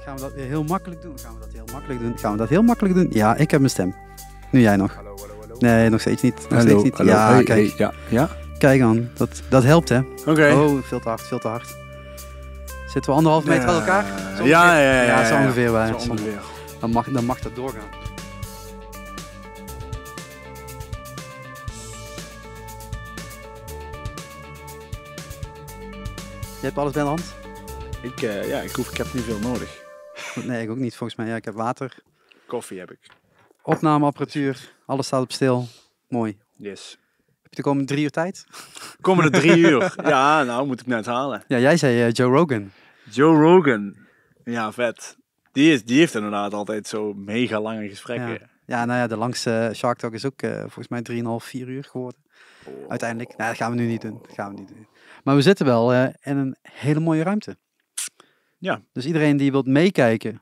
Gaan we dat heel makkelijk doen? Gaan we dat heel makkelijk doen? Ja, ik heb mijn stem. Nu jij nog. Hallo. Nee, nog steeds niet. Hallo. Ja, Hey, kijk. hey, ja. Kijk aan. Dat helpt, hè? Oké. Oh, veel te hard. Zitten we 1,5 meter uit elkaar? Zo Ja. Ja, zo ongeveer. Zo ongeveer. Dan mag dat doorgaan. Je hebt alles bij de hand? Ik heb niet veel nodig. Nee, ik ook niet volgens mij. Ja, ik heb water, Koffie heb ik. opnameapparatuur, alles staat op stil. Mooi. Yes. Heb je de komende 3 uur tijd? Komende 3 uur. Ja, nou moet ik net halen. Ja, jij zei Joe Rogan. Joe Rogan. Ja, vet. Die heeft inderdaad altijd zo mega lange gesprekken. Ja, nou ja, de langste Shark Talk is ook volgens mij 3,5, 4 uur geworden. Oh. Uiteindelijk. Nou, dat gaan we nu niet doen. Maar we zitten wel in een hele mooie ruimte. Ja. Dus iedereen die wilt meekijken,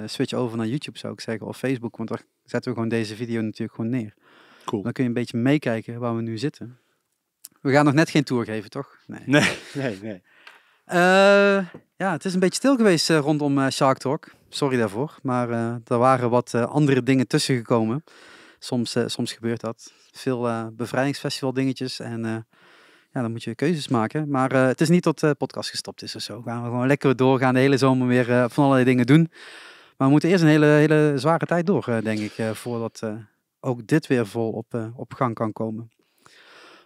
switch over naar YouTube zou ik zeggen. Of Facebook, want daar zetten we gewoon deze video natuurlijk gewoon neer. Cool. Dan kun je een beetje meekijken waar we nu zitten. We gaan nog net geen tour geven, toch? Nee. Ja, het is een beetje stil geweest rondom Shark Talk. Sorry daarvoor. Maar er waren wat andere dingen tussen gekomen. Soms gebeurt dat. Veel bevrijdingsfestival dingetjes. En ja, dan moet je keuzes maken. Maar het is niet tot de podcast gestopt is of zo. Gaan we gewoon lekker doorgaan. De hele zomer weer van allerlei dingen doen. Maar we moeten eerst een hele zware tijd door, denk ik. Voordat ook dit weer vol op gang kan komen.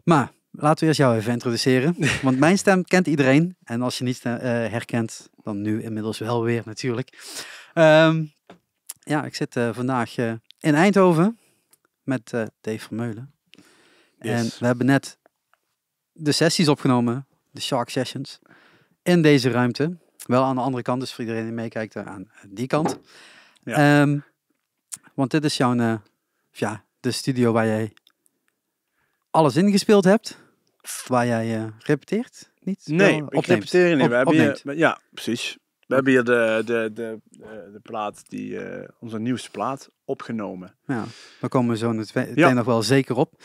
Maar laten we eerst jou even introduceren. Want mijn stem kent iedereen. En als je niet herkent, dan nu inmiddels wel weer natuurlijk. Ja, ik zit vandaag in Eindhoven met Dave Vermeulen. Yes. En we hebben net de sessies opgenomen, de Shark Sessions, in deze ruimte. Wel aan de andere kant, dus voor iedereen die meekijkt aan die kant. Ja. Want dit is jouw, de studio waar jij alles ingespeeld hebt. Waar jij repeteert, niet? Nee, Wel, ik repeteer niet. We hebben opneemt. hier, ja, precies. We hebben hier de plaat, onze nieuwste plaat, opgenomen. Ja, daar komen we zo meteen Ja. nog wel zeker op.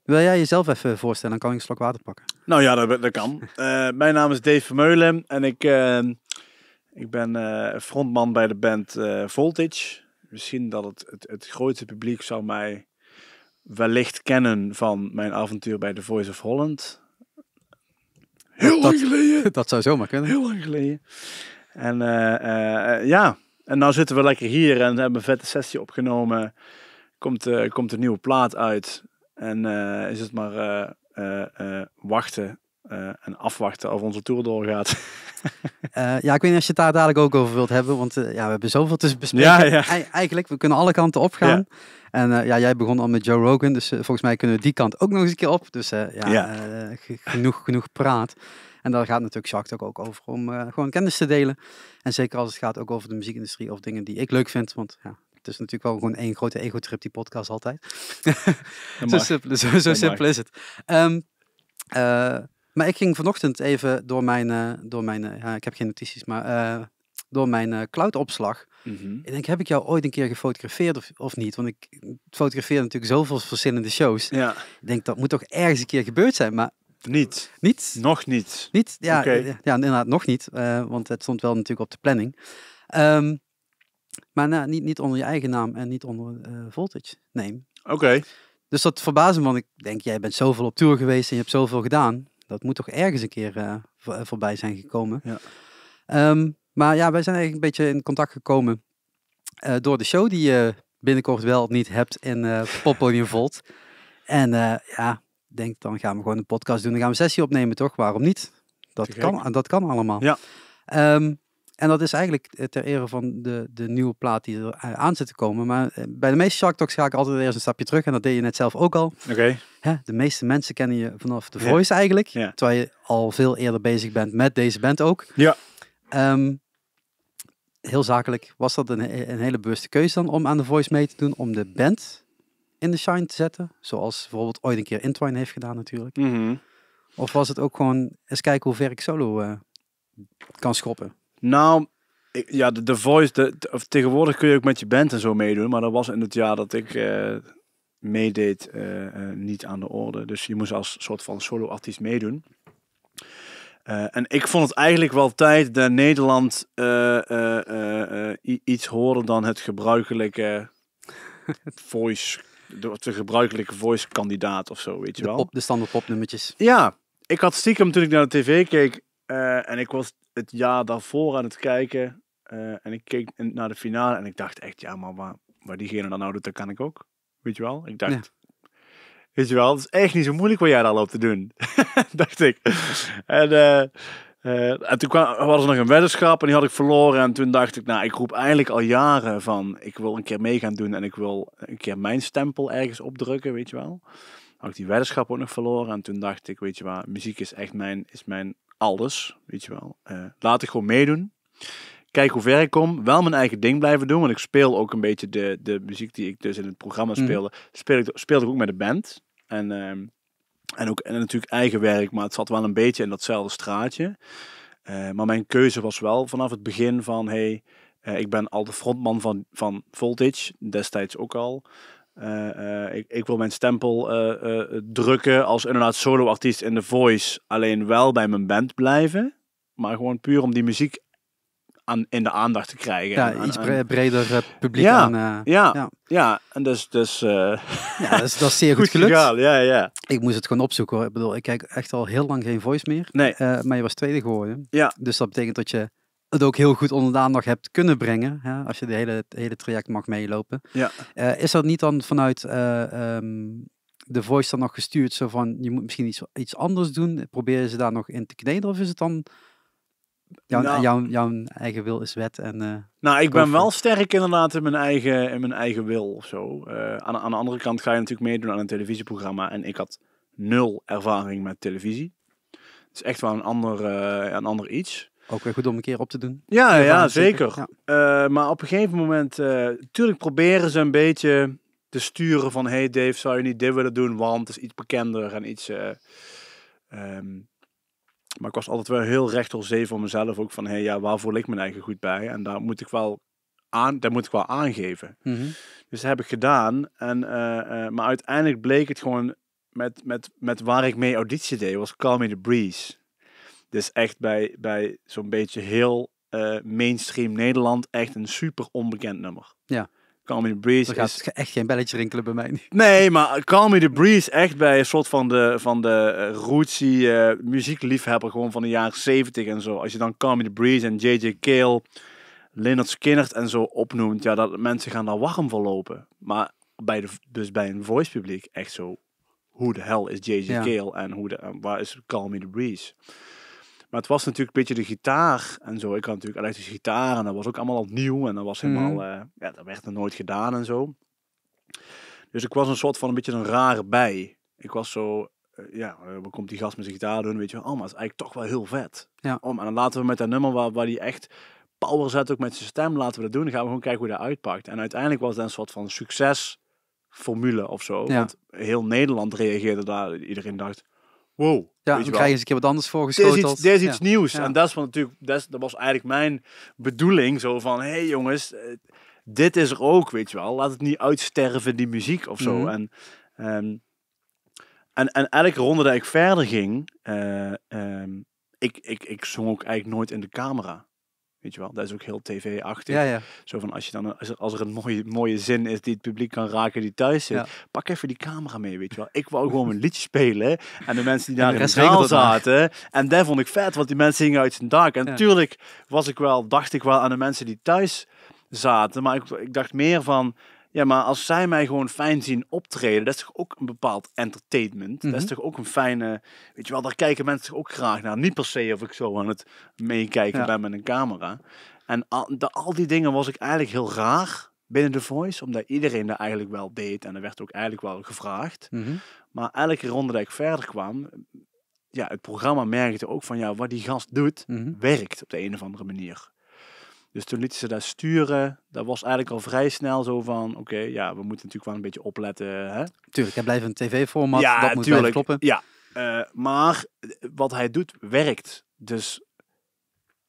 Wil jij jezelf even voorstellen? Dan kan ik een slok water pakken. Nou ja, dat kan. Mijn naam is Dave Vermeulen en ik ben frontman bij de band Voltage. Misschien dat het grootste publiek zou mij wellicht kennen van mijn avontuur bij The Voice of Holland. Heel lang geleden. Dat zou zomaar kunnen. Heel lang geleden. En ja, en nou zitten we lekker hier en hebben een vette sessie opgenomen. Komt een nieuwe plaat uit. En is het maar wachten en afwachten of onze tour doorgaat. Ja, ik weet niet als je het daar dadelijk ook over wilt hebben, want ja, we hebben zoveel te bespreken. Ja. Eigenlijk, we kunnen alle kanten opgaan. Ja. En ja, jij begon al met Joe Rogan, dus volgens mij kunnen we die kant ook nog eens een keer op. Dus genoeg praat. En daar gaat natuurlijk Shark Talk ook over, om gewoon kennis te delen. En zeker als het gaat ook over de muziekindustrie of dingen die ik leuk vind, want ja, het is natuurlijk wel gewoon één grote ego-trip, die podcast altijd. Zo simpel is het. Maar ik ging vanochtend even door mijn ik heb geen notities, maar door mijn cloud-opslag. Mhm. Ik denk, heb ik jou ooit een keer gefotografeerd of niet? Want ik fotografeer natuurlijk zoveel verschillende shows. Ja, Ik denk, dat moet toch ergens een keer gebeurd zijn, maar niet. niet? Nog niet. Niet? Ja, Oké. ja, inderdaad nog niet, want het stond wel natuurlijk op de planning. Maar nou, niet onder je eigen naam en niet onder Voltage name. Oké. Dus dat verbaast me, want ik denk, jij bent zoveel op tour geweest en je hebt zoveel gedaan. Dat moet toch ergens een keer voorbij zijn gekomen. Ja. Maar ja, wij zijn eigenlijk een beetje in contact gekomen door de show die je binnenkort wel of niet hebt in Poppodium Volt. En ja, ik denk, dan gaan we gewoon een podcast doen. Dan gaan we een sessie opnemen, toch? Waarom niet? Dat kan allemaal. Ja. En dat is eigenlijk ter ere van de nieuwe plaat die er aan zit te komen. Maar bij de meeste Shark Talks ga ik altijd eerst een stapje terug. En dat deed je net zelf ook al. Oké. Hè, de meeste mensen kennen je vanaf The Voice eigenlijk. Ja. Terwijl je al veel eerder bezig bent met deze band ook. Ja. Heel zakelijk, was dat een hele bewuste keuze dan om aan The Voice mee te doen? Om de band in de shine te zetten? Zoals bijvoorbeeld ooit een keer Intwine heeft gedaan natuurlijk. Mhm. Of was het ook gewoon eens kijken hoe ver ik solo kan schoppen? Nou, de Voice, of tegenwoordig kun je ook met je band en zo meedoen, maar dat was in het jaar dat ik meedeed niet aan de orde. Dus je moest als soort van solo-artiest meedoen. En ik vond het eigenlijk wel tijd dat Nederland iets hoorde dan het gebruikelijke voice, de gebruikelijke voice kandidaat of zo, weet je wel. De standaard popnummertjes. Ja, ik had stiekem toen ik naar de tv keek en ik was het jaar daarvoor aan het kijken en ik keek naar de finale en ik dacht echt, ja, maar waar diegene dan nou doet, dat kan ik ook. Weet je wel? Ik dacht, weet je wel, het is echt niet zo moeilijk wat jij daar loopt te doen. Dacht ik. En toen hadden ze nog een weddenschap en die had ik verloren. En toen dacht ik, nou, ik roep eigenlijk al jaren van, ik wil een keer mee gaan doen en ik wil een keer mijn stempel ergens opdrukken, weet je wel. Had ik die weddenschap ook nog verloren. En toen dacht ik, weet je wel, muziek is echt mijn alles, weet je wel. Laat ik gewoon meedoen. Kijk hoe ver ik kom. Wel mijn eigen ding blijven doen. Want ik speel ook een beetje de muziek die ik dus in het programma speelde. Speelde ik ook met de band. En natuurlijk eigen werk. Maar het zat wel een beetje in datzelfde straatje. Maar mijn keuze was wel vanaf het begin van... ik ben al de frontman van Voltage. Destijds ook al. Ik wil mijn stempel drukken als inderdaad solo-artiest in The Voice. Alleen wel bij mijn band blijven. Maar gewoon puur om die muziek in de aandacht te krijgen. Ja, iets breder publiek. Ja, en dus ja, dat is zeer goed gelukt. Gegaan, ja. Ik moest het gewoon opzoeken hoor. Ik bedoel, ik kijk echt al heel lang geen Voice meer. Nee. Maar je was tweede geworden. Ja. Dus dat betekent dat je het ook heel goed onder de aandacht hebt kunnen brengen. Hè, als je het hele traject mag meelopen. Ja. Is dat niet dan vanuit de Voice dan nog gestuurd? Zo van, je moet misschien iets anders doen. Probeer je ze daar nog in te kneden? Of is het dan... Jouw eigen wil is wet. Ik ben wel sterk inderdaad in mijn eigen wil of zo. Aan de andere kant ga je natuurlijk meedoen aan een televisieprogramma. En ik had 0 ervaring met televisie. Het is echt wel een ander iets. Ook weer goed om een keer op te doen. Ja, zeker. Ja. Maar op een gegeven moment... Tuurlijk proberen ze een beetje te sturen van... Hey Dave, zou je niet dit willen doen? Want het is iets bekender en iets... Maar ik was altijd wel heel recht door zee voor mezelf. Ook van, waar voel ik mijn eigen goed bij? En daar moet ik wel aangeven. Mm-hmm. Dus dat heb ik gedaan. Maar uiteindelijk bleek het gewoon met waar ik mee auditie deed, was Call Me The Breeze. Dus echt bij zo'n beetje heel mainstream Nederland echt een super onbekend nummer. Ja. Call Me The Breeze er gaat echt geen belletje rinkelen bij mij niet. Nee, maar Call Me The Breeze echt bij een soort van de rootsy muziekliefhebber gewoon van de jaren 70 en zo. Als je dan Call Me The Breeze en J.J. Cale, Lynyrd Skynyrd en zo opnoemt, ja, dat mensen gaan daar warm voor lopen. Maar dus bij een voice publiek echt zo, hoe de hel is J.J. Cale en waar is Call Me The Breeze? Maar het was natuurlijk een beetje de gitaar en zo. Ik had natuurlijk elektrische gitaar en dat was ook allemaal al nieuw. En dat was helemaal, dat werd er nooit gedaan en zo. Dus ik was een soort van een beetje een rare bij. Ik was zo, waar komt die gast met zijn gitaar doen? Weet je wel, maar het is eigenlijk toch wel heel vet. Ja. En dan laten we met dat nummer waar die echt power zet, ook met zijn stem, laten we dat doen. Dan gaan we gewoon kijken hoe dat uitpakt. En uiteindelijk was dat een soort van succesformule of zo. Ja. Want heel Nederland reageerde daar. Iedereen dacht... Wow. Ja, dan krijg je eens een keer wat anders voorgeschoteld. Dit is iets nieuws. Ja. En dat is natuurlijk, dat was eigenlijk mijn bedoeling. Zo van, hey jongens, dit is er ook, weet je wel. Laat het niet uitsterven, die muziek of zo. Mm-hmm. En elke ronde dat ik verder ging, ik zong ook eigenlijk nooit in de camera. Weet je wel, dat is ook heel tv-achtig. Ja. Zo van, als er een mooie zin is die het publiek kan raken die thuis zit. Ja. Pak even die camera mee, weet je wel. Ik wou gewoon een liedje spelen. En de mensen die daar in de zaal zaten. En dat vond ik vet, want die mensen hingen uit zijn dak. En natuurlijk dacht ik wel aan de mensen die thuis zaten. Maar ik dacht meer van... Ja, maar als zij mij gewoon fijn zien optreden, dat is toch ook een bepaald entertainment. Mm-hmm. Dat is toch ook een fijne... Weet je wel, daar kijken mensen toch ook graag naar. Niet per se of ik zo aan het meekijken ben met een camera. En al die dingen was ik eigenlijk heel raar binnen The Voice. Omdat iedereen dat eigenlijk wel deed. En er werd ook eigenlijk wel gevraagd. Mm-hmm. Maar elke ronde dat ik verder kwam... Ja, het programma merkte ook van... wat die gast doet, werkt op de een of andere manier. Dus toen lieten ze dat sturen. Dat was eigenlijk al vrij snel zo van... Oké, we moeten natuurlijk wel een beetje opletten. Hè? Tuurlijk, hij blijft een tv-format. Ja, dat moet blijven kloppen. Ja, maar wat hij doet, werkt. Dus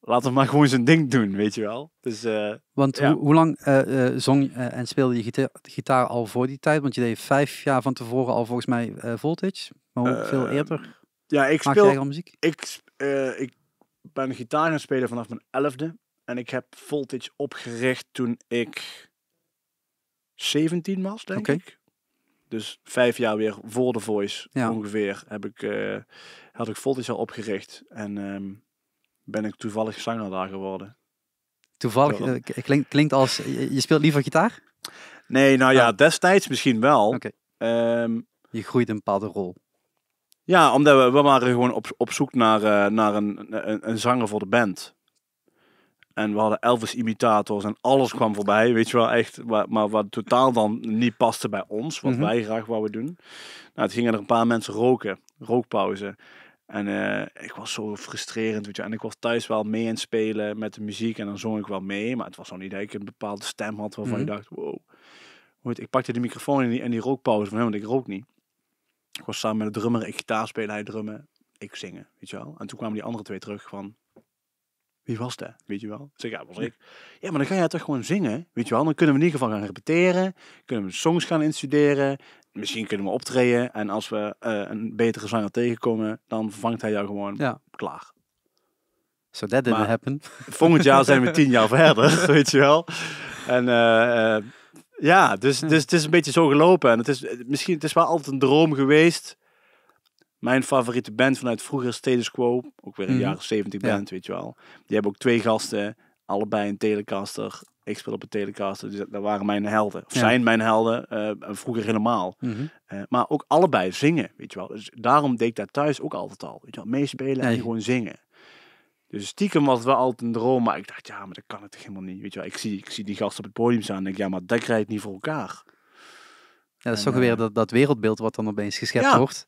laat hem maar gewoon zijn ding doen, weet je wel. Dus, want hoe lang zong en speelde je gitaar al voor die tijd? Want je deed 5 jaar van tevoren al volgens mij Voltage. Maar hoeveel eerder? Ja, maak jij al muziek? ik ben gitaar gaan spelen vanaf mijn 11e. En ik heb Voltage opgericht toen ik 17 was, denk ik. Dus 5 jaar weer voor The Voice ongeveer had ik Voltage al opgericht. En ben ik toevallig zanger daar geworden. Toevallig, klinkt als, je speelt liever gitaar? Nee, nou ja, destijds misschien wel. Okay. Je groeit een bepaalde rol. Ja, omdat we waren gewoon op zoek naar een zanger voor de band. En we hadden Elvis-imitators en alles kwam voorbij, weet je wel, echt. Maar wat totaal dan niet paste bij ons, wat wij graag wouden doen. Nou, het gingen er een paar mensen rookpauze. En ik was zo frustrerend, weet je. En ik was thuis wel mee aan het spelen met de muziek en dan zong ik wel mee. Maar het was nog niet dat ik een bepaalde stem had waarvan je dacht, wow. Ik pakte de microfoon en die rookpauze van hem, want ik rook niet. Ik was samen met de drummer, ik gitaar spelen, hij drummen, ik zingen, weet je wel. En toen kwamen die andere twee terug van, wie was dat, weet je wel? Ik zeg, ja, was ik. Ja, maar dan ga je toch gewoon zingen, weet je wel. Dan kunnen we in ieder geval gaan repeteren, kunnen we songs gaan instuderen, misschien kunnen we optreden. En als we een betere zanger tegenkomen, dan vervangt hij jou gewoon klaar. So that didn't happen. Volgend jaar zijn we 10 jaar verder, weet je wel. En dus het is een beetje zo gelopen. En het is wel altijd een droom geweest. Mijn favoriete band vanuit vroeger, Status Quo, ook weer een jaren 70 band, weet je wel. Die hebben ook 2 gasten, allebei een Telecaster. Ik speel op een Telecaster, dus dat waren mijn helden. Of zijn mijn helden, vroeger helemaal. Maar ook allebei zingen, weet je wel. Dus daarom deed ik dat thuis ook altijd al, weet je wel. Meespelen en gewoon zingen. Dus stiekem was het wel altijd een droom, maar ik dacht, ja, maar dat kan het toch helemaal niet, weet je wel. Ik zie die gast op het podium staan en denk, ja, maar dat krijg ik niet voor elkaar. Ja, dat is toch weer dat wereldbeeld wat dan opeens geschept wordt.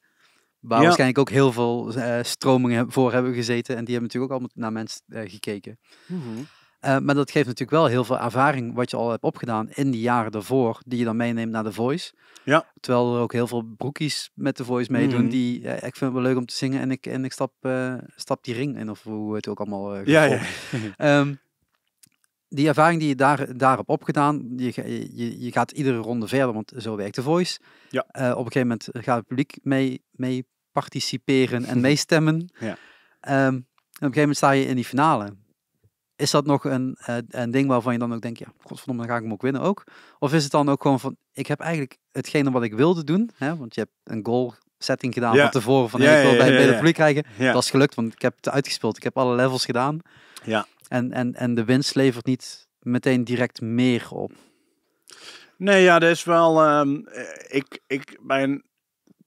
Waar waarschijnlijk ook heel veel stromingen voor hebben gezeten. En die hebben natuurlijk ook allemaal naar mensen gekeken. Maar dat geeft natuurlijk wel heel veel ervaring wat je al hebt opgedaan in die jaren daarvoor. Die je dan meeneemt naar The Voice. Ja. Terwijl er ook heel veel broekies met The Voice meedoen. Die, ik vind het wel leuk om te zingen. En ik stap die ring in. Of hoe het ook allemaal die ervaring die je daar hebt opgedaan. Je gaat iedere ronde verder. Want zo werkt The Voice. Ja. Op een gegeven moment gaat het publiek mee participeren en meestemmen. Ja. Op een gegeven moment sta je in die finale. Is dat nog een ding waarvan je dan ook denkt, ja, godverdomme, dan ga ik hem ook winnen ook? Of is het dan ook gewoon van, ik heb eigenlijk hetgene wat ik wilde doen, hè? Want je hebt een goal setting gedaan van tevoren, van ik wil bij het publiek krijgen. Ja. Dat is gelukt, want ik heb het uitgespeeld. Ik heb alle levels gedaan. Ja. En de winst levert niet meteen direct meer op. Nee, ja, dat is wel...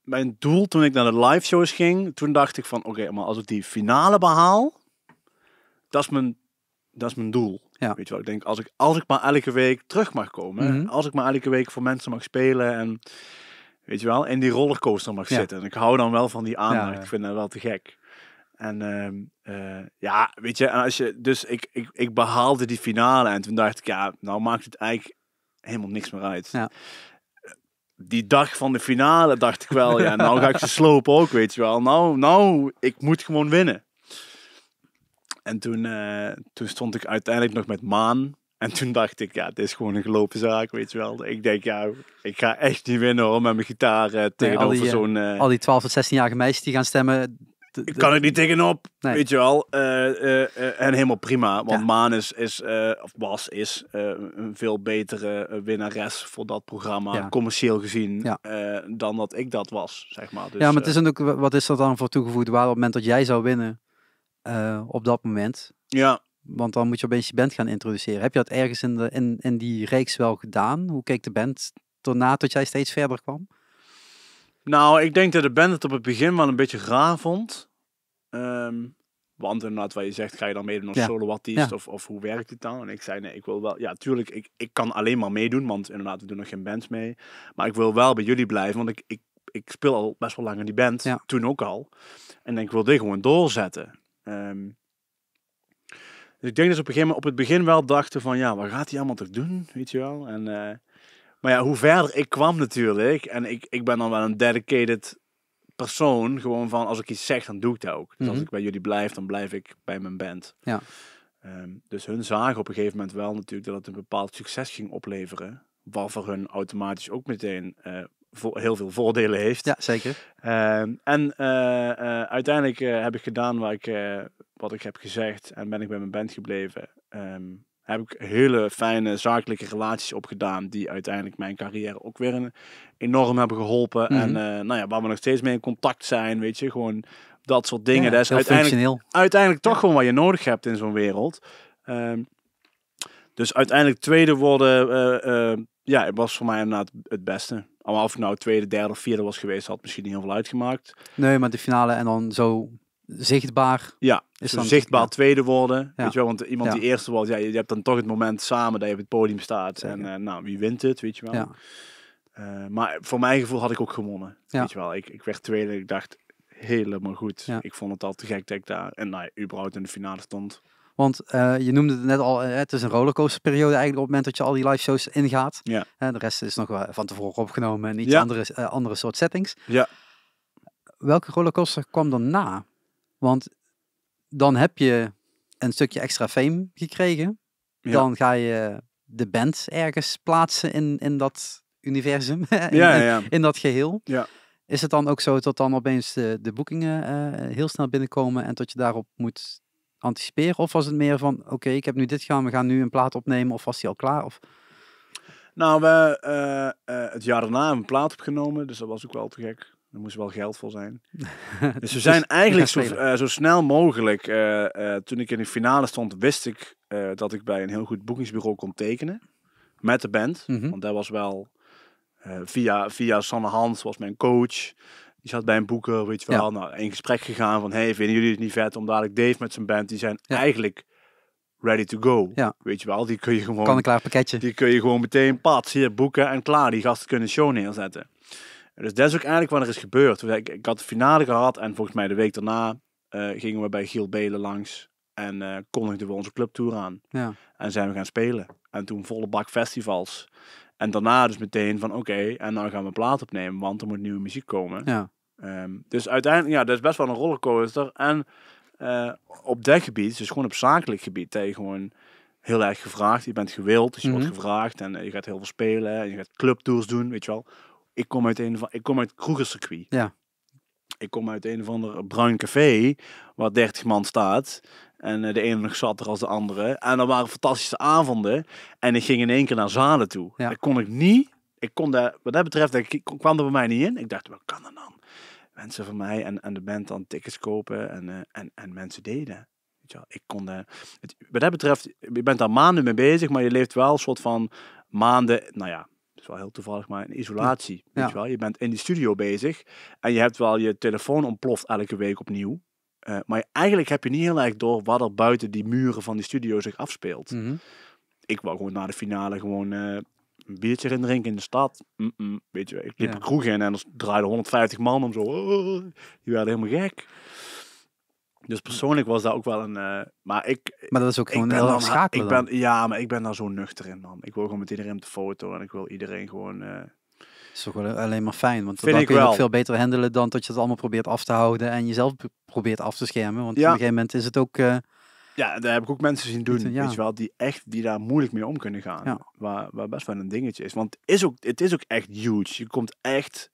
Mijn doel toen ik naar de live shows ging, toen dacht ik van, oké, maar als ik die finale behaal, dat is mijn doel. Ja. Weet je wel, ik denk, als ik maar elke week terug mag komen, als ik maar elke week voor mensen mag spelen en, weet je wel, in die rollercoaster mag zitten. En ik hou dan wel van die aandacht. Ik vind dat wel te gek. En weet je, dus ik behaalde die finale en toen dacht ik, ja, nou maakt het eigenlijk helemaal niks meer uit. Ja. Die dag van de finale dacht ik wel, ja, nou ga ik ze slopen ook, weet je wel. Nou, ik moet gewoon winnen. En toen stond ik uiteindelijk nog met Maan. En toen dacht ik, ja, dit is gewoon een gelopen zaak, weet je wel. Ik denk, ja, ik ga echt niet winnen hoor, met mijn gitaar tegenover zo'n... Al die 12 tot 16-jarige meisjes die gaan stemmen... Ik kan er niet tegenop, weet je wel. En helemaal prima, want Maan is een veel betere winnares voor dat programma, commercieel gezien, dan dat ik dat was, zeg maar. Dus, ja, maar het is ook, wat is er dan voor toegevoegde waarde op het moment dat jij zou winnen op dat moment? Ja. Want dan moet je opeens je band gaan introduceren. Heb je dat ergens in die reeks wel gedaan? Hoe keek de band erna tot jij steeds verder kwam? Nou, ik denk dat de band het op het begin wel een beetje raar vond. Want inderdaad, wat je zegt, ga je dan meedoen als solo-artiest of hoe werkt het dan? En ik zei, nee, ik wil wel... Ja, tuurlijk, ik kan alleen maar meedoen, want inderdaad, we doen nog geen bands mee. Maar ik wil wel bij jullie blijven, want ik speel al best wel lang in die band, toen ook al. En ik wil dit gewoon doorzetten. Dus ik denk dat ze op het begin wel dachten van, ja, wat gaat hij allemaal toch doen, weet je wel? En... maar ja, hoe verder ik kwam natuurlijk, en ik ben dan wel een dedicated persoon, gewoon van als ik iets zeg, dan doe ik dat ook. Dus als ik bij jullie blijf, dan blijf ik bij mijn band. Ja. Dus hun zagen op een gegeven moment wel natuurlijk dat het een bepaald succes ging opleveren, waarvoor hun automatisch ook meteen heel veel voordelen heeft. Ja, zeker. Uiteindelijk heb ik gedaan wat ik heb gezegd en ben ik bij mijn band gebleven. Heb ik hele fijne zakelijke relaties opgedaan die uiteindelijk mijn carrière ook weer enorm hebben geholpen. En waar we nog steeds mee in contact zijn, weet je, gewoon dat soort dingen. Ja, dat is uiteindelijk toch gewoon wat je nodig hebt in zo'n wereld. Dus uiteindelijk tweede worden, het was voor mij inderdaad het beste. Maar of ik nou tweede, derde of vierde was geweest, had misschien niet heel veel uitgemaakt. Nee, maar de finale en dan zo zichtbaar. Ja, is zo dan zichtbaar tweede worden. Ja. Weet je wel, want iemand die eerste wordt, je hebt dan toch het moment samen dat je op het podium staat. Zeker. En wie wint het, weet je wel. Ja. Maar voor mijn gevoel had ik ook gewonnen. Ja. Weet je wel, ik werd tweede en ik dacht helemaal goed. Ja. Ik vond het al te gek dat ik daar überhaupt in de finale stond. Want je noemde het net al, het is een rollercoasterperiode eigenlijk op het moment dat je al die live shows ingaat. Ja. De rest is nog wel van tevoren opgenomen en iets Ja. andere soort settings. Ja. Welke rollercoaster kwam daarna? Want dan heb je een stukje extra fame gekregen. Ja. Dan ga je de band ergens plaatsen in dat universum, in dat geheel. Ja. Is het dan ook zo dat dan opeens de boekingen heel snel binnenkomen en dat je daarop moet anticiperen? Of was het meer van, oké, ik heb nu dit gedaan, we gaan nu een plaat opnemen, of was die al klaar? Of... Nou, we het jaar daarna hebben we een plaat opgenomen, dus dat was ook wel te gek. Er moest wel geld voor zijn. Dus we zijn eigenlijk zo snel mogelijk, toen ik in de finale stond, wist ik dat ik bij een heel goed boekingsbureau kon tekenen. Met de band. Want dat was wel via Sanne Hans, was mijn coach. Die zat bij een boeker, weet je wel. Ja. Nou, in gesprek gegaan van, hey, vinden jullie het niet vet? Om dadelijk Dave met zijn band, die zijn eigenlijk ready to go. Ja. Weet je wel, die kun je gewoon... Kan een klaar pakketje. Die kun je gewoon meteen, hier boeken en klaar. Die gasten kunnen een show neerzetten. Dus dat is ook eigenlijk wat er is gebeurd. Ik had de finale gehad en volgens mij de week daarna gingen we bij Giel Belen langs. En kondigden we onze clubtour aan. Ja. En zijn we gaan spelen. En toen volle bak festivals. En daarna dus meteen van oké, en nou gaan we een plaat opnemen, want er moet nieuwe muziek komen. Ja. Dus uiteindelijk, ja, dat is best wel een rollercoaster. En op dat gebied, dus gewoon op zakelijk gebied, dat je gewoon heel erg gevraagd. Je bent gewild, dus je wordt gevraagd en je gaat heel veel spelen. En je gaat clubtours doen, weet je wel. Ik kom uit kroegerscircuit. Ja. Ik kom uit een of ander bruin café, waar 30 man staat. En de ene nog zatter als de andere. En dat waren fantastische avonden. En ik ging in één keer naar zalen toe. Ja. Dat kon ik niet. Wat dat betreft, kwam er bij mij niet in. Ik dacht, wat kan dat dan? Mensen van mij en de band dan tickets kopen. En mensen deden. Weet je wel, ik kon wat dat betreft, je bent daar maanden mee bezig. Maar je leeft wel een soort van maanden, nou ja. Dat is wel heel toevallig, maar in isolatie. Ja. Weet je wel? Je bent in die studio bezig. En je hebt wel je telefoon ontploft elke week opnieuw. Maar eigenlijk heb je niet heel erg door wat er buiten die muren van die studio zich afspeelt. Ik wou gewoon na de finale gewoon een biertje erin drinken in de stad. Weet je, ik liep een kroeg in en er draaiden 150 man om zo. Die werden helemaal gek. Dus persoonlijk was dat ook wel een... Maar dat is ook gewoon heel schakelen maar ik ben daar zo nuchter in, man. Ik wil gewoon met iedereen op de foto en ik wil iedereen gewoon... is toch wel alleen maar fijn, want dan kun je het veel beter handelen dan dat je het allemaal probeert af te houden en jezelf probeert af te schermen. Want op een gegeven moment is het ook... Ja, daar heb ik ook mensen zien doen, weet je wel, die daar moeilijk mee om kunnen gaan. Ja. Waar best wel een dingetje is. Want het is ook echt huge. Je komt echt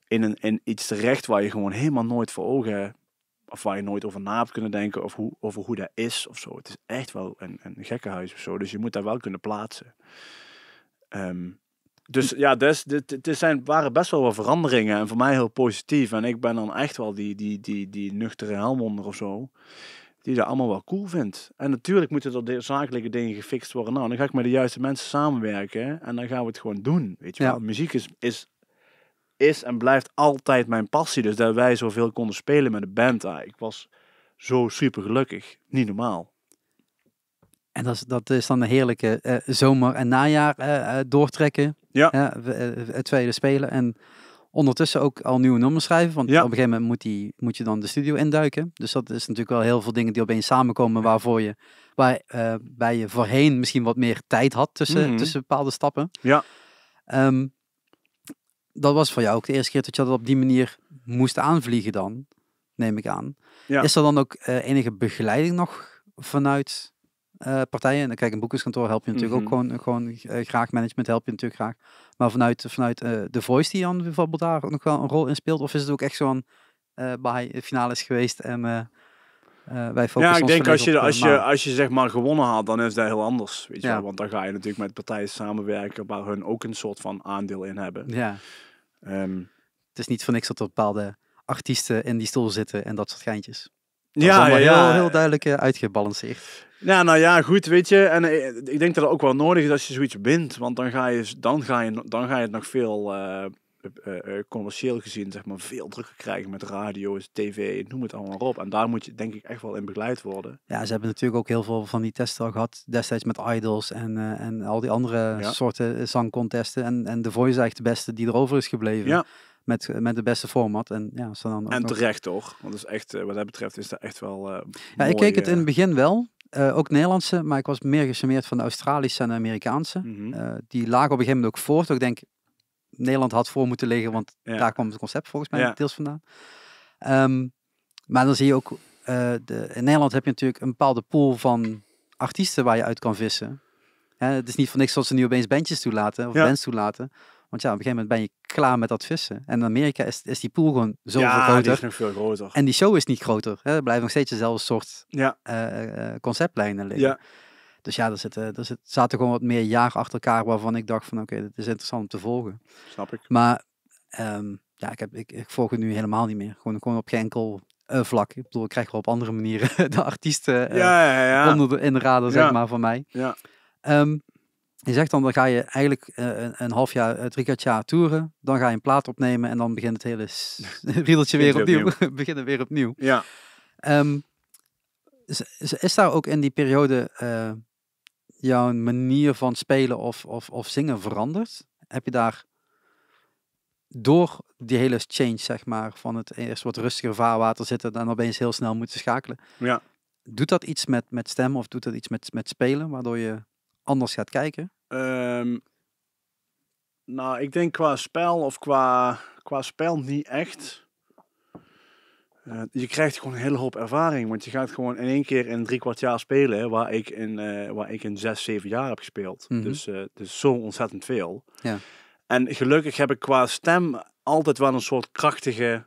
in iets terecht waar je gewoon helemaal nooit voor ogen... Of waar je nooit over na hebt kunnen denken over hoe dat is of zo. Het is echt wel een gekkenhuis of zo. Dus je moet daar wel kunnen plaatsen. Dus ja, waren best wel wat veranderingen. En voor mij heel positief. En ik ben dan echt wel die nuchtere helmonder of zo. Die dat allemaal wel cool vindt. En natuurlijk moeten er de zakelijke dingen gefixt worden. Nou, dan ga ik met de juiste mensen samenwerken. En dan gaan we het gewoon doen. Weet je wel. Muziek is en blijft altijd mijn passie. Dus dat wij zoveel konden spelen met de band. Ik was zo super gelukkig. Niet normaal. En dat is dan een heerlijke zomer- en najaar doortrekken. Ja. Het tweede spelen. En ondertussen ook al nieuwe nummers schrijven. Want op een gegeven moment moet je dan de studio induiken. Dus dat is natuurlijk wel heel veel dingen die opeens samenkomen. Waarbij je voorheen misschien wat meer tijd had tussen bepaalde stappen. Ja. Dat was voor jou ook de eerste keer dat je dat op die manier moest aanvliegen dan, neem ik aan. Ja. Is er dan ook enige begeleiding nog vanuit partijen. En kijk, een boekingskantoor help je natuurlijk ook gewoon graag. Management help je natuurlijk graag. Maar vanuit The Voice die dan bijvoorbeeld daar ook nog wel een rol in speelt? Of is het ook echt zo'n bij de finale is geweest en wij focussen Ja, ik ons denk volledig als je zeg maar gewonnen had, dan is dat heel anders. Weet je Ja. wel? Want dan ga je natuurlijk met partijen samenwerken waar hun ook een soort van aandeel in hebben. Ja, Ehm, het is niet voor niks dat er bepaalde artiesten in die stoel zitten en dat soort geintjes. Dat is ja, allemaal ja. heel duidelijk uitgebalanceerd. Ja, nou ja, goed, weet je. En ik denk dat het ook wel nodig is als je zoiets wint. Want dan ga je het nog veel commercieel gezien, zeg maar, veel drukker krijgen met radio, tv, noem het allemaal op. En daar moet je denk ik echt wel in begeleid worden. Ja, ze hebben natuurlijk ook heel veel van die testen al gehad destijds met Idols en al die andere soorten zangcontesten. En The Voice is eigenlijk de beste die erover is gebleven. Ja. Met de beste format. En, ja, als dan ook En nog... terecht toch? Want dat is echt, wat dat betreft is dat echt wel Ja, mooi, ik keek het in het begin wel. Ook Nederlandse, maar ik was meer gecharmeerd van de Australische en de Amerikaanse. Die lagen op een gegeven moment ook voor. Toch denk Nederland had voor moeten liggen, want daar kwam het concept volgens mij deels vandaan. Maar dan zie je ook, in Nederland heb je natuurlijk een bepaalde pool van artiesten waar je uit kan vissen. Het is niet voor niks dat ze nu opeens bandjes toelaten, of bands toelaten. Want ja, op een gegeven moment ben je klaar met dat vissen. En in Amerika is die pool gewoon zoveel groter. Die is nog veel groter. En die show is niet groter. Er blijven nog steeds dezelfde soort conceptlijnen liggen. Ja. Dus ja, er zaten gewoon wat meer jaren achter elkaar waarvan ik dacht van oké, dit is interessant om te volgen. Snap ik. Maar ik volg het nu helemaal niet meer. Gewoon op geen enkel vlak. Ik bedoel, ik krijg wel op andere manieren de artiesten in de radar, zeg maar, van mij. Ja. Je zegt dan ga je eigenlijk een half jaar, 3 jaar toeren. Dan ga je een plaat opnemen en dan begint het hele riedeltje weer opnieuw. Beginnen weer opnieuw. Ja. Is daar ook in die periode jouw manier van spelen of zingen veranderd? Heb je daar door die hele change, zeg maar, van het eerst wat rustiger vaarwater zitten dan opeens heel snel moeten schakelen? Ja. Doet dat iets met stem of doet dat iets met spelen, waardoor je anders gaat kijken? Nou, ik denk qua spel of qua spel niet echt. Je krijgt gewoon een hele hoop ervaring, want je gaat gewoon in 1 keer in 3/4 jaar spelen, waar ik in 6, 7 jaar heb gespeeld. Dus zo ontzettend veel. Ja. En gelukkig heb ik qua stem altijd wel een soort krachtige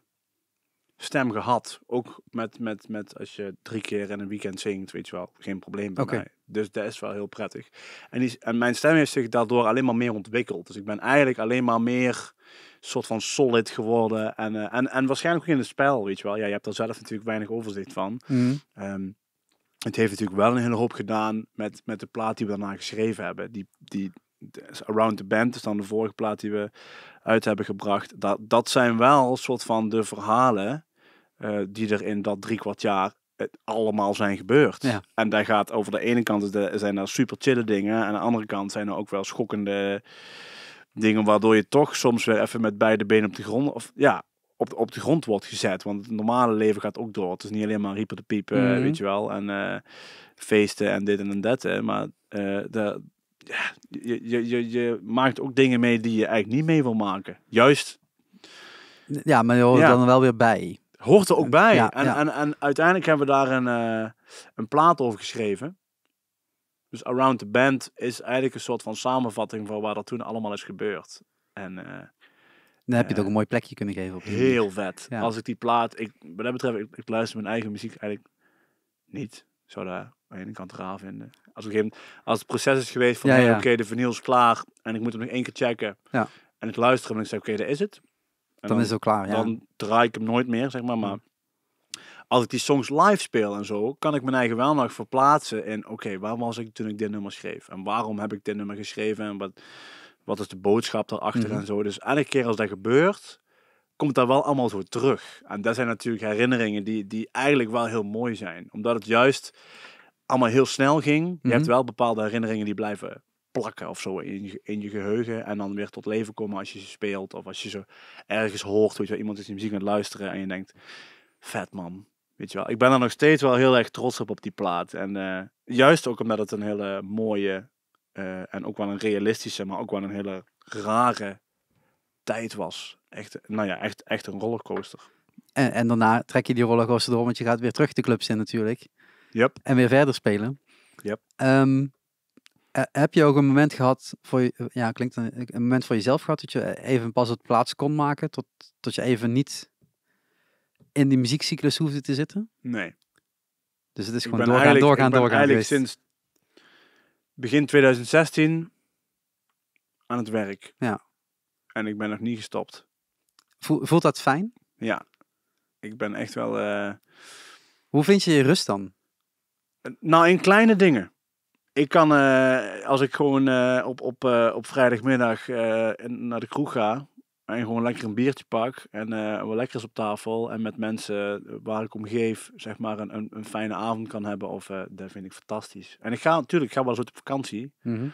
stem gehad. Ook met als je 3 keer in een weekend zingt, weet je wel, geen probleem bij mij. Dus dat is wel heel prettig. En mijn stem heeft zich daardoor alleen maar meer ontwikkeld. Dus ik ben eigenlijk alleen maar meer soort van solid geworden. En waarschijnlijk ook in het spel, weet je wel. Ja, je hebt daar zelf natuurlijk weinig overzicht van. Het heeft natuurlijk wel een hele hoop gedaan met de plaat die we daarna geschreven hebben. Die Around the Bend, dus dan de vorige plaat die we uit hebben gebracht. Dat zijn wel een soort van de verhalen die er in dat 3/4 jaar allemaal zijn gebeurd. Ja. En daar gaat over de ene kant zijn er super chille dingen. En aan de andere kant zijn er ook wel schokkende dingen waardoor je toch soms weer even met beide benen op de grond, of ja, op de grond wordt gezet. Want het normale leven gaat ook door. Het is niet alleen maar riepen de piepen, weet je wel. En feesten en dit en dat. Maar je maakt ook dingen mee die je eigenlijk niet mee wil maken. Juist. Ja, maar je hoort dan wel weer bij. Hoort er ook bij. Ja, en uiteindelijk hebben we daar een plaat over geschreven. Dus Around the Bend is eigenlijk een soort van samenvatting van waar dat toen allemaal is gebeurd. En dan heb je het ook een mooi plekje kunnen geven. Op heel vet. Ja. Als ik die plaat, wat dat betreft, ik luister mijn eigen muziek eigenlijk niet. Ik zou daar aan de ene kant raar vinden. Als het proces is geweest van, oké, de vinyl is klaar en ik moet hem nog 1 keer checken. Ja. En ik luister en ik zeg, oké, daar is het. En dan is het ook klaar, Dan draai ik hem nooit meer, zeg maar. Maar als ik die songs live speel en zo, kan ik mijn eigen wel nog verplaatsen in, oké, waar was ik toen ik dit nummer schreef? En waarom heb ik dit nummer geschreven? En wat is de boodschap daarachter en zo? Dus elke keer als dat gebeurt, komt dat wel allemaal zo terug. En dat zijn natuurlijk herinneringen die eigenlijk wel heel mooi zijn. Omdat het juist allemaal heel snel ging. Je hebt wel bepaalde herinneringen die blijven plakken of zo in je geheugen. En dan weer tot leven komen als je ze speelt. Of als je ze ergens hoort. Weet je wel, iemand is die muziek aan het luisteren en je denkt, vet man. Weet je wel, ik ben er nog steeds wel heel erg trots op die plaat. En juist ook omdat het een hele mooie en ook wel een realistische, maar ook wel een hele rare tijd was. Echt, nou ja, echt een rollercoaster. En daarna trek je die rollercoaster door, want je gaat weer terug de clubs in natuurlijk. Yep. En weer verder spelen. Yep. Heb je ook een moment gehad voor je, klinkt een moment voor jezelf gehad dat je even pas op plaats kon maken, tot je even niet in die muziekcyclus hoefde te zitten? Nee. Dus het is Ik gewoon ben doorgaan eigenlijk geweest. sinds begin 2016 aan het werk. Ja. En ik ben nog niet gestopt. Voelt dat fijn? Ja. Ik ben echt wel... Hoe vind je je rust dan? Nou, in kleine dingen. Ik kan, als ik gewoon op vrijdagmiddag naar de kroeg ga en gewoon lekker een biertje pak en wat lekkers op tafel en met mensen waar ik om geef, zeg maar een fijne avond kan hebben, dat vind ik fantastisch. En ik ga wel eens op vakantie. Mhm.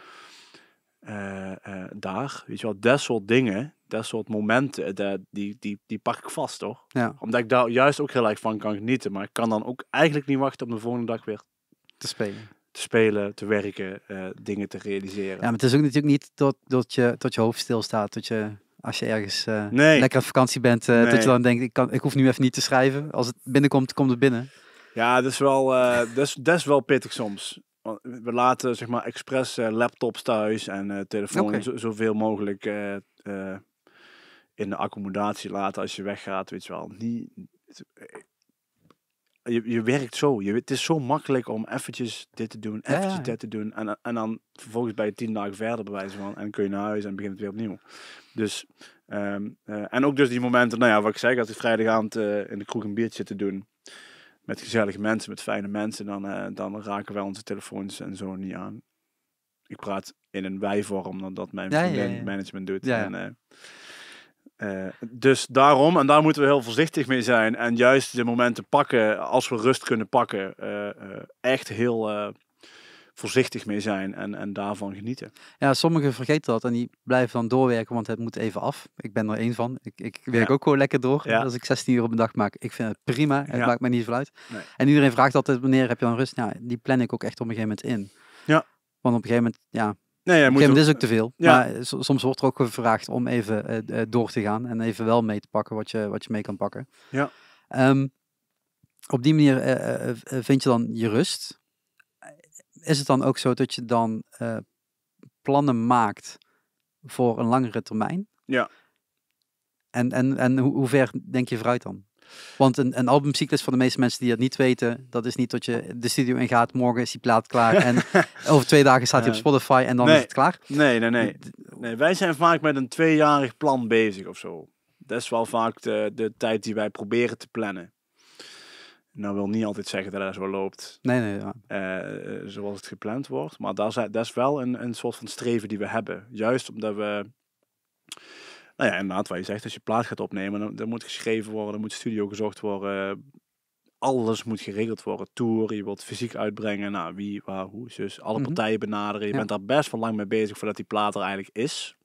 Daar, weet je wel, dat soort dingen, dat soort momenten, die pak ik vast, toch? Ja, Omdat ik daar juist ook heel erg van kan genieten, maar ik kan dan ook eigenlijk niet wachten om de volgende dag weer te spelen. te spelen, te werken, dingen te realiseren. Ja, maar het is ook natuurlijk niet tot je hoofd stilstaat, tot je, als je ergens Nee. lekker op vakantie bent, Nee. dat je dan denkt, ik hoef nu even niet te schrijven. Als het binnenkomt, komt het binnen. Ja, dat is wel, dat is wel pittig soms. Want we laten zeg maar expres laptops thuis en telefoon zoveel mogelijk in de accommodatie laten als je weggaat, weet je wel. Je werkt zo. Het is zo makkelijk om eventjes dit te doen, eventjes dit te doen. En dan vervolgens ben je 10 dagen verder bij wijze van. En kun je naar huis en begint het weer opnieuw. Dus, en ook dus die momenten, nou ja, wat ik zeg, als ik vrijdagavond in de kroeg een biertje zit te doen. Met gezellige mensen, met fijne mensen, dan raken wij onze telefoons en zo niet aan. Ik praat in een wij-vorm, dan dat mijn vriendin management doet. Ja. Dus daarom, en daar moeten we heel voorzichtig mee zijn. En juist de momenten pakken, als we rust kunnen pakken, echt heel voorzichtig mee zijn en daarvan genieten. Ja, sommigen vergeten dat en die blijven dan doorwerken, want het moet even af. Ik ben er één van. Ik werk ook gewoon lekker door. Ja. Als ik 16 uur op een dag maak, ik vind het prima. Het maakt mij niet veel uit. Nee. En iedereen vraagt altijd, wanneer heb je dan rust? Nou, die plan ik ook echt op een gegeven moment in. Ja. Want op een gegeven moment, ja, Nee, op een gegeven moment is ook te veel. Ja. Maar soms wordt er ook gevraagd om even door te gaan en even wel mee te pakken wat je mee kan pakken. Ja. Op die manier vind je dan je rust. Is het dan ook zo dat je dan plannen maakt voor een langere termijn? Ja. En hoe ver denk je vooruit dan? Want een albumcyclus, voor de meeste mensen die dat niet weten, dat is niet dat je de studio ingaat, morgen is die plaat klaar en over 2 dagen staat hij op Spotify en dan is het klaar. Nee, wij zijn vaak met een 2-jarig plan bezig of zo. Dat is wel vaak de tijd die wij proberen te plannen. Nou wil niet altijd zeggen dat dat zo loopt. Nee. Zoals het gepland wordt. Maar dat is wel een soort van streven die we hebben. Juist omdat we... Nou ja, inderdaad, wat je zegt, als je plaat gaat opnemen, dan moet geschreven worden, er moet studio gezocht worden. Alles moet geregeld worden. Tour, je wilt fysiek uitbrengen. Nou, wie, waar, hoe. Dus alle partijen benaderen. Je bent daar best wel lang mee bezig voordat die plaat er eigenlijk is.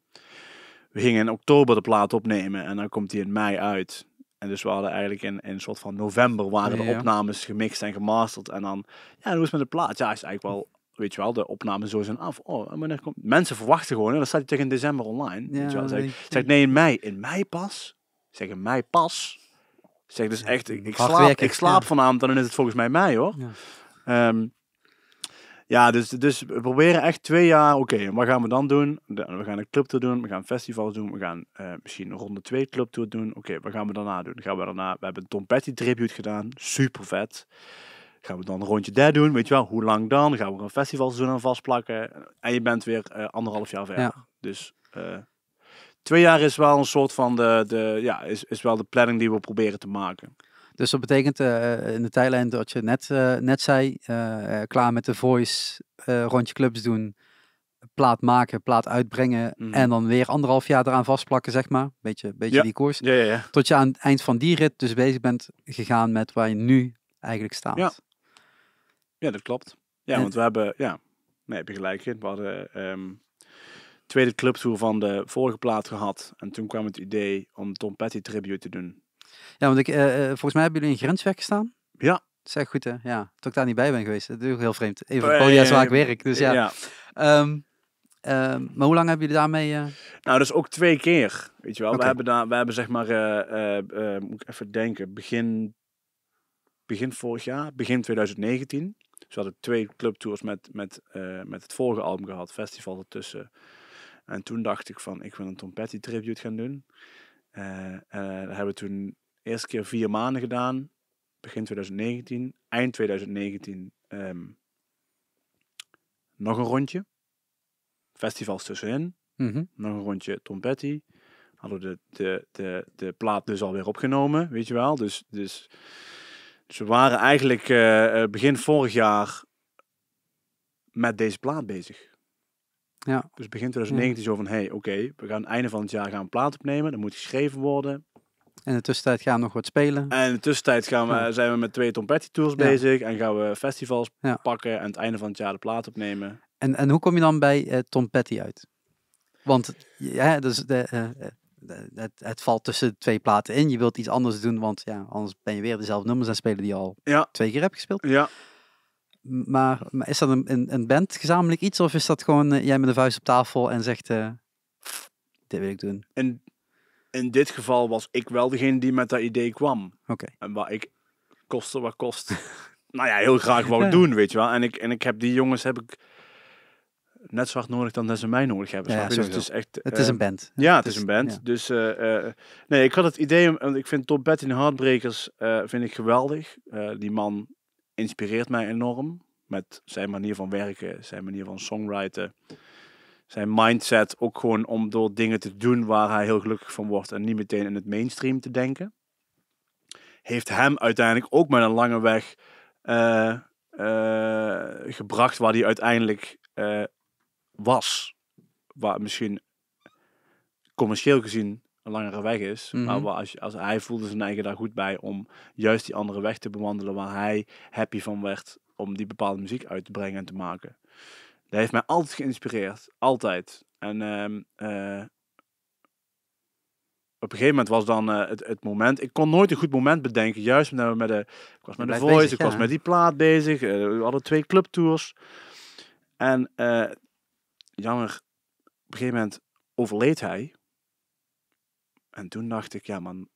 We gingen in oktober de plaat opnemen en dan komt die in mei uit. En dus we hadden eigenlijk in een soort van november waren de opnames gemixt en gemasterd. En dan, ja, hoe is het met de plaat? Ja, is eigenlijk wel, weet je wel, de opnames zo zijn af. Oh, wanneer komt... Mensen verwachten gewoon, dan staat hij tegen in december online. Ja, weet je wel. Zeg nee, in mei. In mei pas? Zeg, in mei pas? Zeg, dus echt, ik slaap vanavond, dan is het volgens mij mei, hoor. Ja. Dus we proberen echt 2 jaar, oké, wat gaan we dan doen? We gaan een clubtour doen, we gaan festivals doen, we gaan misschien een ronde 2 clubtour doen. Oké, wat gaan we daarna doen? We hebben een Tom Petty tribute gedaan, super vet. Gaan we dan een rondje daar doen, weet je wel, hoe lang dan? Gaan we een festivalseizoen aan vastplakken? En je bent weer 1,5 jaar verder. Ja. Dus 2 jaar is wel een soort van is wel de planning die we proberen te maken. Dus dat betekent in de tijdlijn dat je net zei, klaar met de Voice, rondje clubs doen, plaat maken, plaat uitbrengen en dan weer 1,5 jaar eraan vastplakken, zeg maar. Beetje die koers. Ja. Tot je aan het eind van die rit dus bezig bent gegaan met waar je nu eigenlijk staat. Ja, dat klopt. Ja, want we hebben, heb je gelijk in. We hadden tweede clubtour van de vorige plaat gehad en toen kwam het idee om Tom Petty tribute te doen. Ja, want volgens mij hebben jullie in Grensweg gestaan. Ja. Zeg goed, hè? Ja, dat ik daar niet bij ben geweest. Dat is ook heel vreemd. Even podia's waar ik werk. Dus ja. Maar hoe lang hebben jullie daarmee? Nou, dus ook 2 keer. Weet je wel. Okay. We hebben zeg maar, moet ik even denken, begin vorig jaar, begin 2019. Dus we hadden 2 clubtours met het vorige album gehad, festival ertussen. En toen dacht ik van, ik wil een Tom Petty tribute gaan doen. Dat hebben we toen eerste keer 4 maanden gedaan. Begin 2019. Eind 2019 nog een rondje. Festivals tussenin. Mhm. Nog een rondje Tom Petty. Hadden we de plaat dus alweer opgenomen, weet je wel. Dus we waren eigenlijk begin vorig jaar met deze plaat bezig. Ja. Dus begin 2019 zo van, oké, we gaan aan het einde van het jaar gaan een plaat opnemen. Dat moet geschreven worden. En in de tussentijd gaan we nog wat spelen. En in de tussentijd zijn we met 2 Tom Petty tours bezig. En gaan we festivals pakken. En aan het einde van het jaar de plaat opnemen. En hoe kom je dan bij Tom Petty uit? Want dus het valt tussen 2 platen in. Je wilt iets anders doen, want anders ben je weer dezelfde nummers aan spelen die je al 2 keer hebt gespeeld. Ja. Maar is dat een band gezamenlijk iets? Of is dat gewoon jij met de vuist op tafel en zegt, dit wil ik doen? In dit geval was ik wel degene die met dat idee kwam. Oké. En waar ik koste wat kost. Heel graag wou doen, weet je wel. En ik heb die jongens net zo hard nodig dan dat ze mij nodig hebben. Ja, dus het is echt... Het is een band. Ja, het is een band. Ja. Dus nee, ik had het idee, want ik vind Tom Petty en Heartbreakers vind ik geweldig. Die man inspireert mij enorm. Met zijn manier van werken, zijn manier van songwriten. Zijn mindset ook gewoon om door dingen te doen waar hij heel gelukkig van wordt en niet meteen in het mainstream te denken. Heeft hem uiteindelijk ook met een lange weg gebracht waar hij uiteindelijk was. Waar misschien commercieel gezien een langere weg is. Mhm. Maar als hij voelde zijn eigen daar goed bij om juist die andere weg te bewandelen waar hij happy van werd om die bepaalde muziek uit te brengen en te maken. Dat heeft mij altijd geïnspireerd. Altijd. En op een gegeven moment was dan het moment. Ik kon nooit een goed moment bedenken. Juist omdat ik was met de Voice, bezig, ik was met die plaat bezig. We hadden 2 clubtours. En jammer, op een gegeven moment overleed hij. En toen dacht ik, ja man,